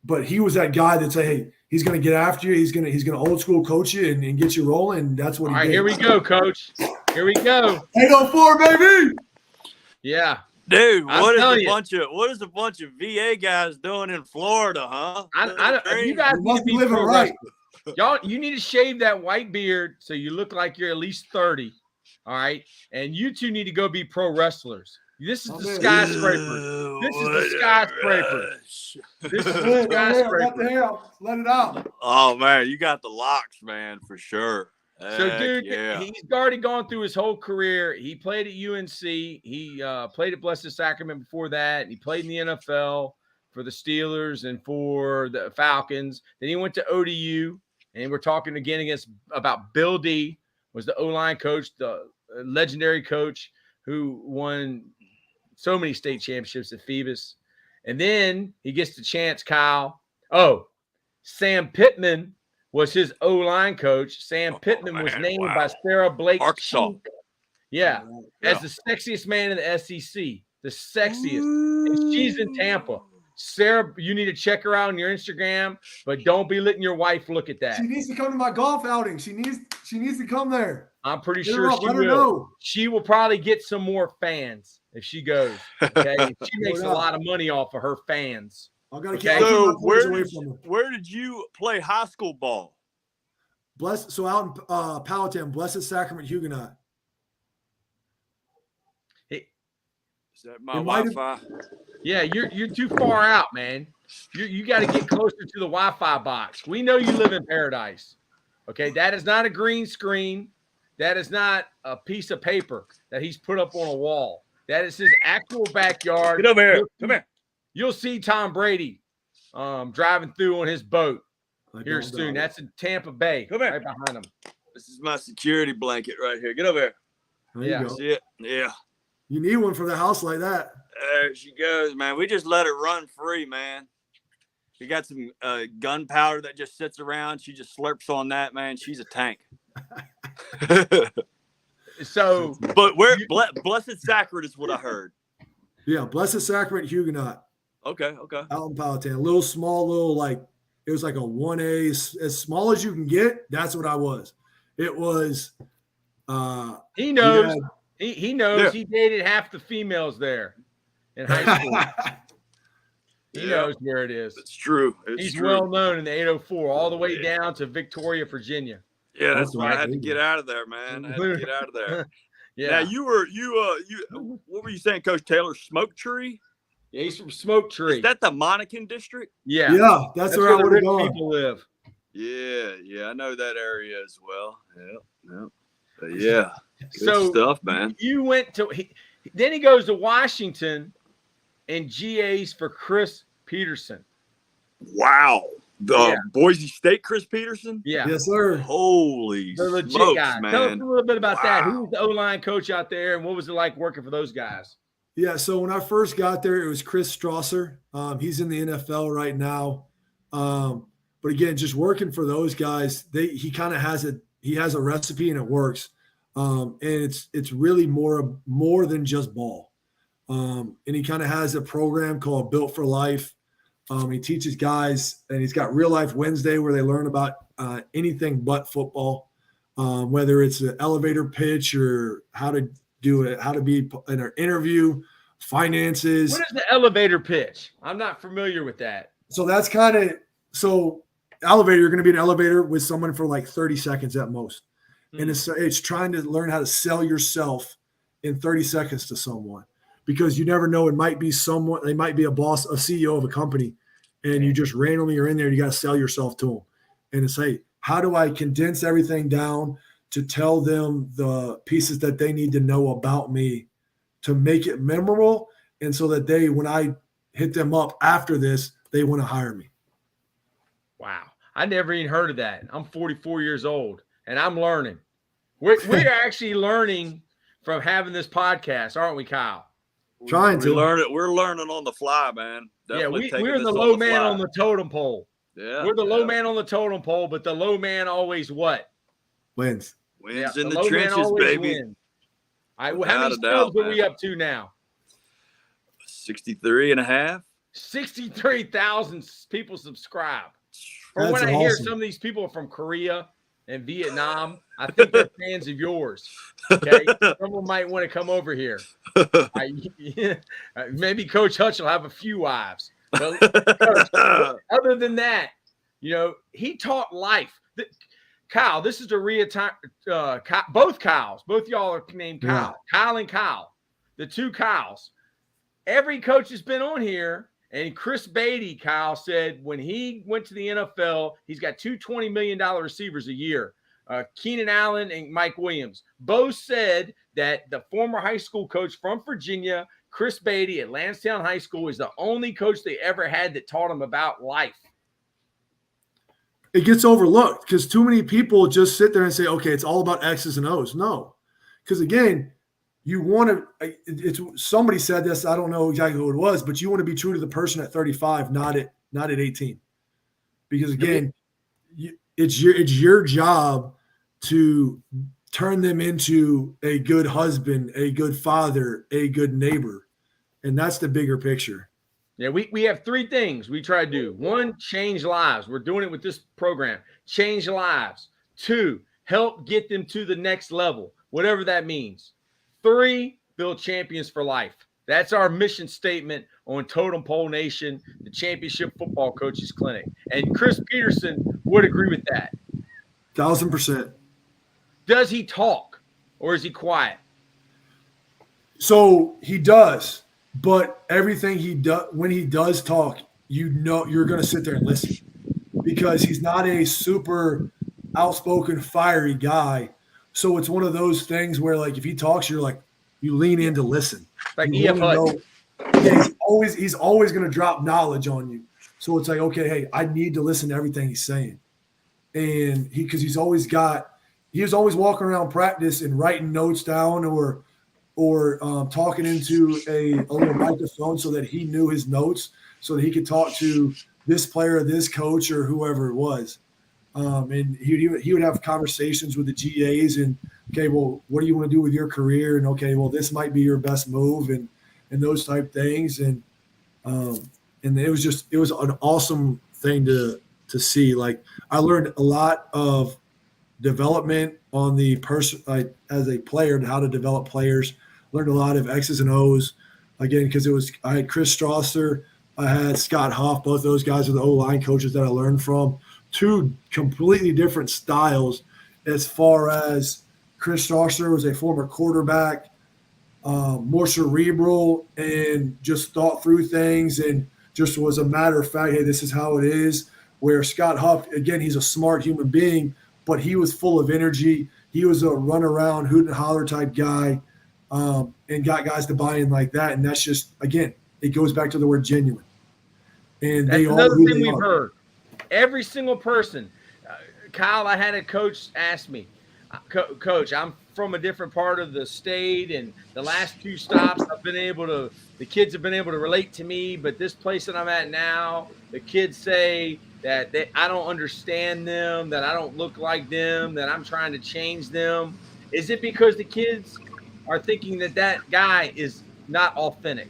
But he was that guy that say, hey, he's going to get after you. He's going to old school coach you and get you rolling. And that's what he did. All right, here we go, Coach. Here we go. 804, baby. Yeah. Dude, what is a bunch of VA guys doing in Florida, huh? You guys must be living right. Y'all, you need to shave that white beard so you look like you're at least 30. All right. And you two need to go be pro wrestlers. This is the skyscraper. This is the skyscraper. This is the skyscraper. Let it out. Oh, man, you got the locks, man, for sure. So, dude, he's already gone through his whole career. He played at UNC. He played at Blessed Sacrament before that. He played in the NFL for the Steelers and for the Falcons. Then he went to ODU, and we're talking again about Bill D, was the O-line coach, the legendary coach who won so many state championships at Phoebus. And then he gets the chance, Kyle. Oh, Sam Pittman was his O-line coach. Sam Pittman was named by Sarah Blake. Arkansas. Cheek. Yeah, Yeah. as the sexiest man in the SEC, the sexiest. And she's in Tampa. Sarah, you need to check her out on your Instagram, but don't be letting your wife look at that. She needs to come to my golf outing. She needs to come there. I'm pretty Hit her sure up, she let her will. know. She will probably get some more fans if she goes. Okay, she makes a lot of money off of her fans. I gotta Okay. keep my So boys away from her. where did you play high school ball? So out in Powhatan, Blessed Sacrament Huguenot. Is that my It might have- Wi-Fi? Yeah, you're too far out, man. You got to get closer to the Wi-Fi box. We know you live in paradise. Okay, that is not a green screen. That is not a piece of paper that he's put up on a wall. That is his actual backyard. Get over here. Come here. You'll see Tom Brady driving through on his boat I here don't soon. know. That's in Tampa Bay, Come here. right behind him. This is my security blanket right here. Get over here. There you Yeah. go. See it? Yeah. You need one for the house like that. There she goes, man. We just let it run free, man. We got some gunpowder that just sits around. She just slurps on that, man. She's a tank. So, But where Blessed Sacrament is what I heard. Yeah, Blessed Sacrament Huguenot Okay. out in Powhatan. A little small, it was like a 1A, as small as you can get. That's what I was. It was. he knows. Yeah. He knows. Yeah. He dated half the females there in high school. He Yeah. knows where it is. It's true. It's He's true. well known in the 804, all the way down to Victoria, Virginia. Yeah, that's why I had to Awesome. get out of there, man. I had to get out of there. Yeah. Now you what were you saying, Coach Taylor? Smoke Tree? Yeah, he's from Smoke Tree. Is that the Monacan district? Yeah. Yeah, that's where I the would have rich gone. people live. Yeah, I know that area as well. Yeah. But yeah. Good So stuff, man. you went to then he goes to Washington and GAs for Chris Peterson. Wow. The Yeah. Boise State Chris Peterson? Yeah. Yes, sir. Holy The legit smokes, guy. man. Tell us a little bit about that. Who Wow. was the O-line coach out there and what was it like working for those guys? Yeah, so when I first got there, it was Chris Strasser. He's in the NFL right now. But again, just working for those guys, he kind of has a recipe and it works. And it's really more than just ball. And he kind of has a program called Built for Life. He teaches guys, and he's got Real Life Wednesday where they learn about anything but football, whether it's an elevator pitch or how to do it, how to be in an interview, finances. What is the elevator pitch? I'm not familiar with that. So that's elevator, you're going to be in an elevator with someone for like 30 seconds at most. And it's trying to learn how to sell yourself in 30 seconds to someone, because you never know. It might be someone, they might be a boss, a CEO of a company, and you just randomly are in there and you got to sell yourself to them. And it's like, how do I condense everything down to tell them the pieces that they need to know about me to make it memorable, and so that when I hit them up after this, they want to hire me. Wow. I never even heard of that. I'm 44 years old and I'm learning. We're actually learning from having this podcast, aren't we, Kyle? Trying to learn it. We're learning on the fly, man. Definitely Yeah, we're taking the this low on man fly. on the totem pole. Yeah, We're the low man on the totem pole, but the low man always what? wins. Wins in the the low man trenches, always baby. wins. All right, well, Without how many a doubt, subs are we man. up to now? 63 and a half. 63,000 people subscribe. From That's when I hear awesome. some of these people are from Korea and Vietnam, I think they're fans of yours. Okay, someone might want to come over here. Maybe Coach Hutch will have a few wives. But Coach, other than that, he taught life. Kyle, this is both Kyles. Both y'all are named Kyle. Yeah. Kyle and Kyle, the two Kyles. Every coach has been on here. And Chris Beatty, Kyle, said when he went to the NFL, he's got two $20 million receivers a year, Keenan Allen and Mike Williams. Both said that the former high school coach from Virginia, Chris Beatty at Lansdowne High School, is the only coach they ever had that taught them about life. It gets overlooked because too many people just sit there and say, okay, it's all about X's and O's. No, because again, you want to, somebody said this, I don't know exactly who it was, but you want to be true to the person at 35, not at 18. Because again, it's your job to turn them into a good husband, a good father, a good neighbor. And that's the bigger picture. Yeah, we have three things we try to do. One, change lives. We're doing it with this program. Change lives. Two, help get them to the next level, whatever that means. Three, build champions for life. That's our mission statement on Totem Pole Nation, the Championship Football Coaches Clinic. And Chris Peterson would agree with that. 1000%. Does he talk or is he quiet? So he does. But everything he does, when he does talk, you know you're going to sit there and listen, because he's not a super outspoken, fiery guy. So it's one of those things where, like, if he talks, you're like, you lean in to listen. Like You EF wanna Hutton. know- yeah, he's always going to drop knowledge on you. So it's like, okay, hey, I need to listen to everything he's saying, and because he was always walking around practice and writing notes down or talking into a little microphone so that he knew his notes, so that he could talk to this player, this coach, or whoever it was. And he would have conversations with the GAs and, okay, well, what do you want to do with your career? And, okay, well, this might be your best move, and those type things. And it was an awesome thing to see. Like, I learned a lot of development on the person, like, as a player, and how to develop players. Learned a lot of X's and O's, again, because I had Chris Strasser, I had Scott Huff. Both those guys are the O-line coaches that I learned from. Two completely different styles, as far as Chris Strasser was a former quarterback, more cerebral and just thought through things and just was a matter of fact, hey, this is how it is. Where Scott Huff, again, he's a smart human being, but he was full of energy. He was a run around, hoot and holler type guy, and got guys to buy in like that. And that's just, again, it goes back to the word genuine. And That's they all another who thing they we've are. heard. Every single person. Kyle, I had a coach ask me, Coach, I'm from a different part of the state, and the last two stops the kids have been able to relate to me, but this place that I'm at now, the kids say that I don't understand them, that I don't look like them, that I'm trying to change them. Is it because the kids are thinking that guy is not authentic?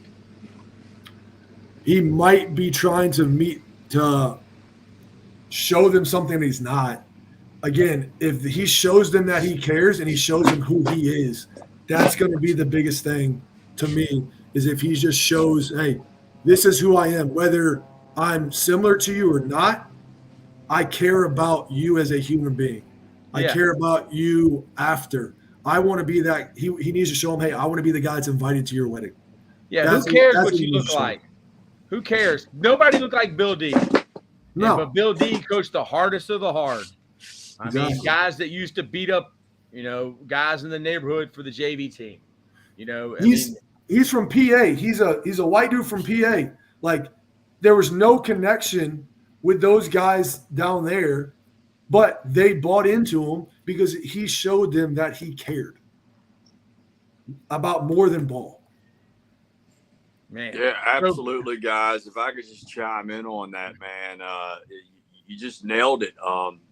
He might be trying to show them something he's not. Again, if he shows them that he cares and he shows them who he is, that's going to be the biggest thing to me, is if he just shows, hey, this is who I am. Whether I'm similar to you or not, I care about you as a human being. I care about you after. I want to be that. He needs to show him, hey, I want to be the guy that's invited to your wedding. Yeah, who cares what you look like? Who cares? Nobody looked like Bill D. No. But Bill D coached the hardest of the hard. I mean, guys that used to beat up, guys in the neighborhood for the JV team. He's from PA. He's a white dude from PA. Like, there was no connection with those guys down there, but they bought into him because he showed them that he cared about more than ball. Man. Yeah, absolutely, guys. If I could just chime in on that, man, you just nailed it.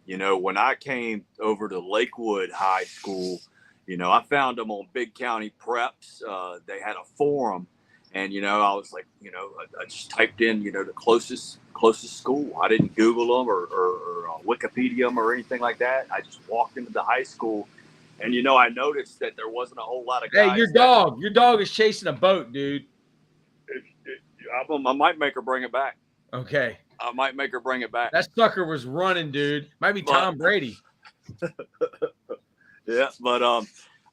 When I came over to Lakewood High School, I found them on Big County Preps. They had a forum, and I was like, I just typed in, the closest school. I didn't Google them or Wikipedia them or anything like that. I just walked into the high school, and I noticed that there wasn't a whole lot of guys. Hey, your dog is chasing a boat, dude. I might make her bring it back. Okay. I might make her bring it back. That sucker was running, dude. Might be Tom Brady. Yeah,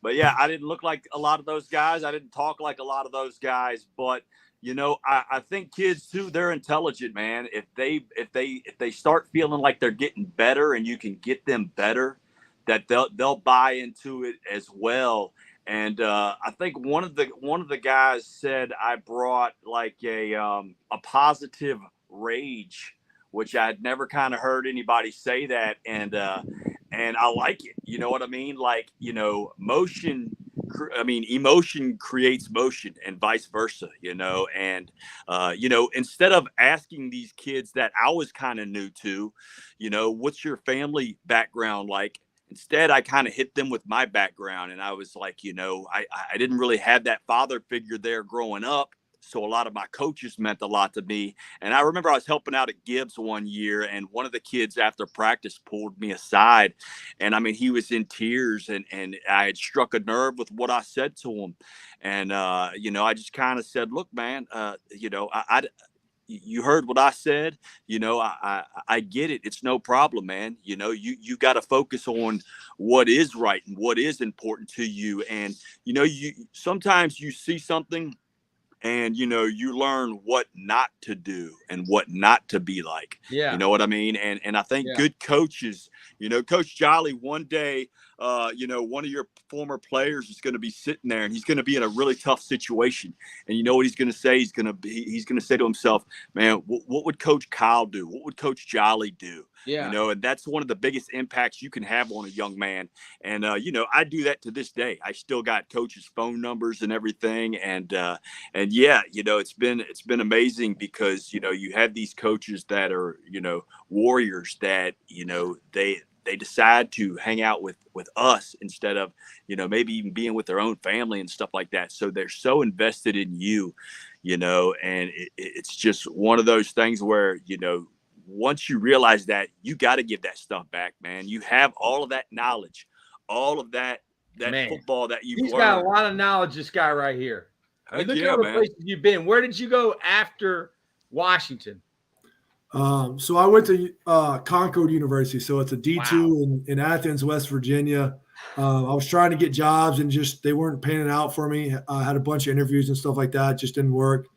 but yeah, I didn't look like a lot of those guys. I didn't talk like a lot of those guys. But I think kids too, they're intelligent, man. If they start feeling like they're getting better and you can get them better, that they'll buy into it as well. And I think one of the guys said I brought like a positive rage, which I'd never kind of heard anybody say that, and I like it. You know what I mean? Like, emotion creates motion, and vice versa. And instead of asking these kids that I was kind of new to, what's your family background like? Instead, I kind of hit them with my background, and I was like, I didn't really have that father figure there growing up. So a lot of my coaches meant a lot to me. And I remember I was helping out at Gibbs one year, and one of the kids after practice pulled me aside. And I mean, he was in tears, and I had struck a nerve with what I said to him. And, I just kind of said, look, man, you heard what I said. I get it. It's no problem, man. You got to focus on what is right and what is important to you. And, you sometimes you see something, and, you learn what not to do and what not to be like. Yeah. You know what I mean? And I think good coaches, Coach Jolly, one day, one of your former players is going to be sitting there, and he's going to be in a really tough situation. And you know what he's going to say? He's going to say to himself, man, what would Coach Kyle do? What would Coach Jolly do? Yeah. And that's one of the biggest impacts you can have on a young man. And, I do that to this day. I still got coaches' phone numbers and everything. And yeah, it's been amazing because, you have these coaches that are, warriors that, they decide to hang out with us instead of, maybe even being with their own family and stuff like that. So they're so invested in you, and it's just one of those things where, once you realize that, you got to give that stuff back, man. You have all of that knowledge, all of that football that you've learned. He's got a lot of knowledge, this guy right here. Look at all the places you've been. Where did you go after Washington? So I went to Concord University. So it's a D2 in Athens, West Virginia. I was trying to get jobs, and just they weren't panning out for me. I had a bunch of interviews and stuff like that. It just didn't work.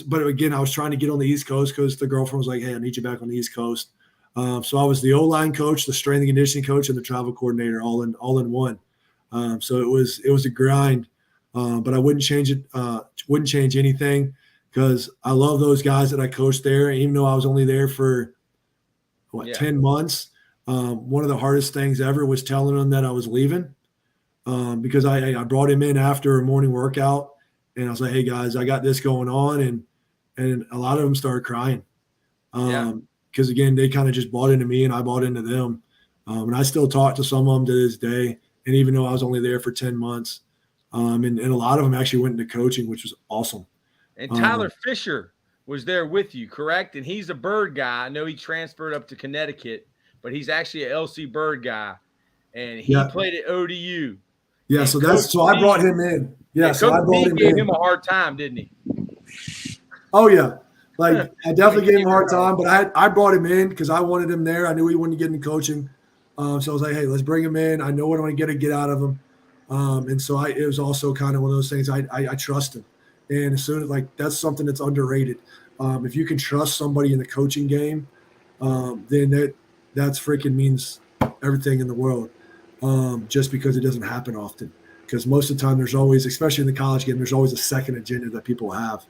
But again, I was trying to get on the East Coast because the girlfriend was like, hey, I need you back on the East Coast. So I was the O-line coach, the strength and conditioning coach, and the travel coordinator all in one. So it was a grind, but I wouldn't change it. Wouldn't change anything because I love those guys that I coached there. Even though I was only there for 10 months, one of the hardest things ever was telling them that I was leaving because I brought him in after a morning workout. And I was like, hey, guys, I got this going on. And a lot of them started crying because, again, they kind of just bought into me and I bought into them. And I still talk to some of them to this day. And even though I was only there for 10 months, and a lot of them actually went into coaching, which was awesome. And Tyler Fisher was there with you, correct? And he's a Bird guy. I know he transferred up to Connecticut, but he's actually an LC Bird guy. And he played at ODU. Yeah, and so I brought him in. Yeah, so I brought him in. Gave him a hard time, didn't he? Oh yeah, like I definitely gave him a hard time, but I brought him in because I wanted him there. I knew he wanted to get into coaching, so I was like, hey, let's bring him in. I know what I'm going to get out of him, and so it was also kind of one of those things. I trust him, and as soon as that's something that's underrated. If you can trust somebody in the coaching game, then that's freaking means everything in the world. Just because it doesn't happen often. Because most of the time there's always, especially in the college game, there's always a second agenda that people have.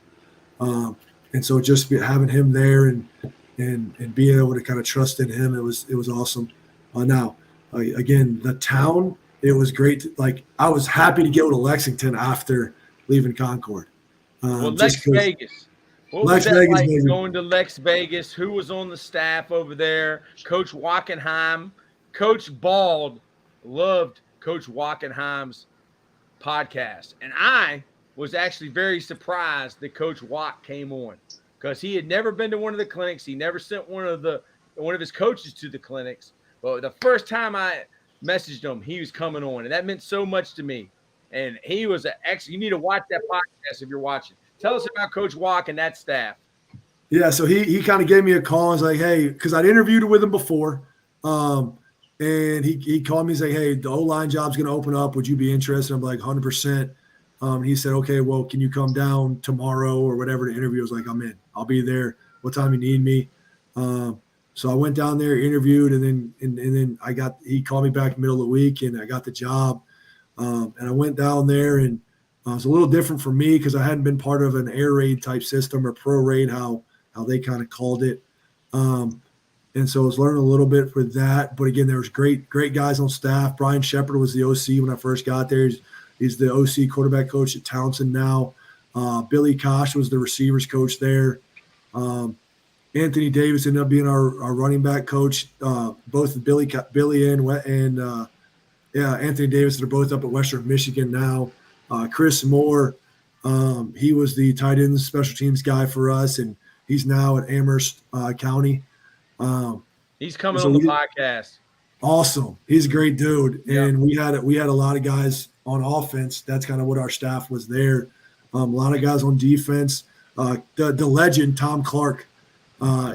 And so just having him there and being able to kind of trust in him, it was awesome. Now, again, the town, it was great. I was happy to go to Lexington after leaving Concord. Lex Vegas. What was that like going to Lex Vegas? Who was on the staff over there? Coach Wackenheim. Coach Bald loved Coach Wackenheim's podcast. And I was actually very surprised that Coach Wack came on because he had never been to one of the clinics. He never sent one of his coaches to the clinics. But the first time I messaged him, he was coming on, and that meant so much to me. And he was you need to watch that podcast if you're watching. Tell us about Coach Wack and that staff. Yeah, so he kind of gave me a call and was like, hey, because I'd interviewed with him before. And he called me and said, hey, the O-line job's going to open up. Would you be interested? I'm like, 100%. He said, okay, well, can you come down tomorrow or whatever to interview? I was like, I'm in. I'll be there. What time you need me? So I went down there, interviewed, and then he called me back middle of the week, and I got the job. And I went down there, and it was a little different for me because I hadn't been part of an air raid type system or pro raid, how they kind of called it. And so I was learning a little bit for that. But again, there was great guys on staff. Brian Shepard was the OC when I first got there. He's the OC quarterback coach at Townsend now. Billy Kosh was the receivers coach there. Anthony Davis ended up being our running back coach. Both Billy and Anthony Davis are both up at Western Michigan now. Chris Moore, he was the tight end special teams guy for us, and he's now at Amherst County. He's coming on the podcast. Awesome. He's a great dude. Yeah. And we had a lot of guys on offense. That's kind of what our staff was there. A lot of guys on defense. The legend, Tom Clark,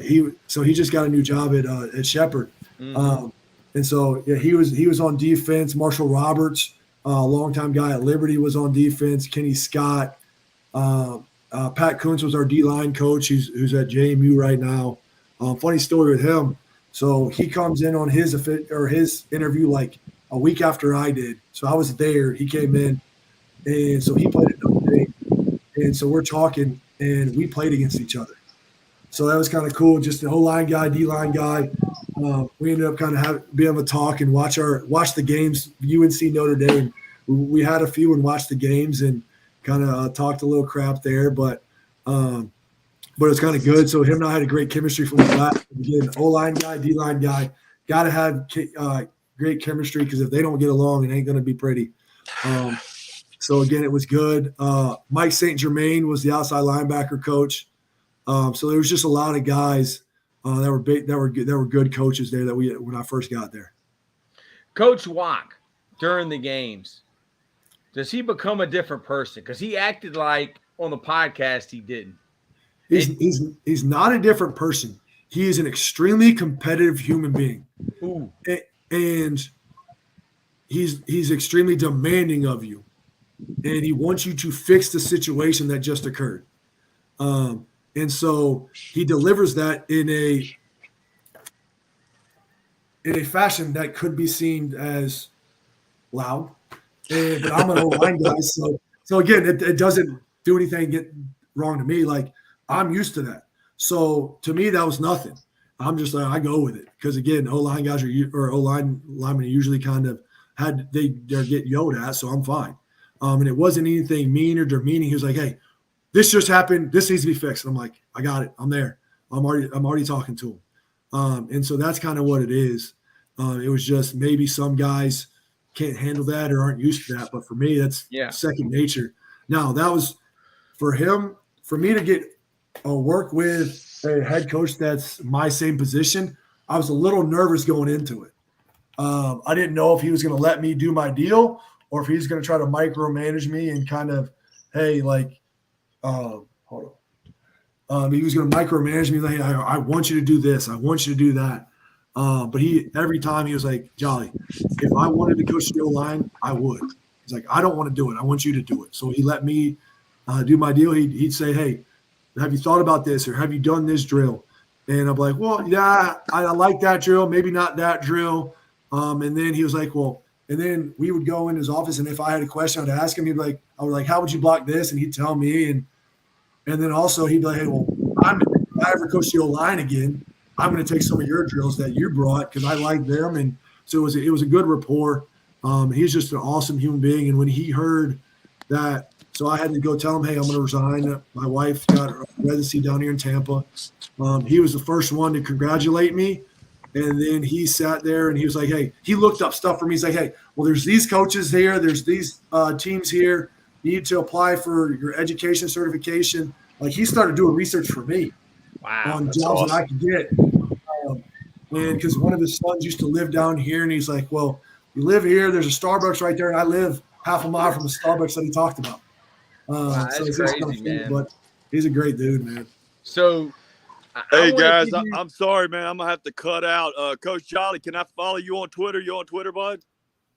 he just got a new job at Shepherd. Mm-hmm. And so he was on defense. Marshall Roberts, a longtime guy at Liberty, was on defense. Kenny Scott. Pat Kuntz was our D-line coach, who's at JMU right now. Funny story with him. So he comes in on his interview like a week after I did. So I was there. He came in, and so he played at Notre Dame. And so we're talking, and we played against each other. So that was kind of cool. Just the O-line guy, D-line guy. We ended up kind of being able to talk and watch the games. UNC Notre Dame. We had a few and watched the games and kind of talked a little crap there, but it's kind of good. So him and I had a great chemistry from the back. Again, O-line guy, D-line guy, got to have great chemistry because if they don't get along, it ain't going to be pretty. So again, it was good. Mike St. Germain was the outside linebacker coach. So there was just a lot of guys that were good coaches there when I first got there. Coach Wack, during the games, does he become a different person? Because he acted like on the podcast he didn't. He's not a different person. He is an extremely competitive human being. Ooh. And he's extremely demanding of you. And he wants you to fix the situation that just occurred. And so he delivers that in a fashion that could be seen as loud. But I'm an O-line guy, so again, it doesn't do anything get wrong to me. Like, I'm used to that. So to me, that was nothing. I'm just like, I go with it because again, O-line guys or O-line linemen are usually kind of they're getting yelled at, so I'm fine. And it wasn't anything mean or demeaning. He was like, "Hey, this just happened. This needs to be fixed." And I'm like, "I got it. I'm there. I'm already talking to him." And so that's kind of what it is. It was just maybe some guys can't handle that or aren't used to that, but for me, that's second nature. Now that was for him. For me to get work with a head coach that's my same position, I was a little nervous going into it. I didn't know if he was going to let me do my deal or if he's going to try to micromanage me and kind of, hey, like, hold on. He was going to micromanage me. Like, hey, I want you to do this. I want you to do that. But every time he was like, Jolly, if I wanted to coach the O-line, I would. He's like, I don't want to do it. I want you to do it. So he let me do my deal. He'd say, hey, have you thought about this or have you done this drill? And I'm like, well, yeah, I like that drill, maybe not that drill. And then he was like, well, and then we would go in his office, and if I had a question, I'd ask him. I was like, how would you block this? And he'd tell me. And then also he'd be like, hey, well, if I ever coach the O-line again, I'm going to take some of your drills that you brought because I like them. And so it was a good rapport. He's just an awesome human being. And when he heard that, so I had to go tell him, hey, I'm going to resign. My wife got a residency down here in Tampa. He was the first one to congratulate me. And then he sat there and he was like, hey, he looked up stuff for me. He's like, hey, well, there's these coaches here. There's these teams here. You need to apply for your education certification. Like, he started doing research for me on jobs awesome. That I could get. And because one of his sons used to live down here, and he's like, well, you live here. There's a Starbucks right there, and I live half a mile from the Starbucks that he talked about. Wow, that's so crazy, kind of man. But he's a great dude, man. So, hey, guys, I'm sorry, man. I'm going to have to cut out. Coach Jolly, can I follow you on Twitter? You on Twitter, bud?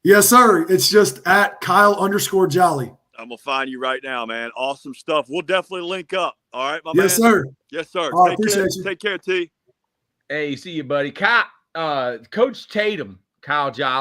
Yes, sir. It's just at Kyle_Jolly. I'm going to find you right now, man. Awesome stuff. We'll definitely link up. All right, my man? Yes, sir. Yes, sir. Appreciate you. Take care, T. Hey, see you, buddy. Coach Tatum, Kyle Jolly.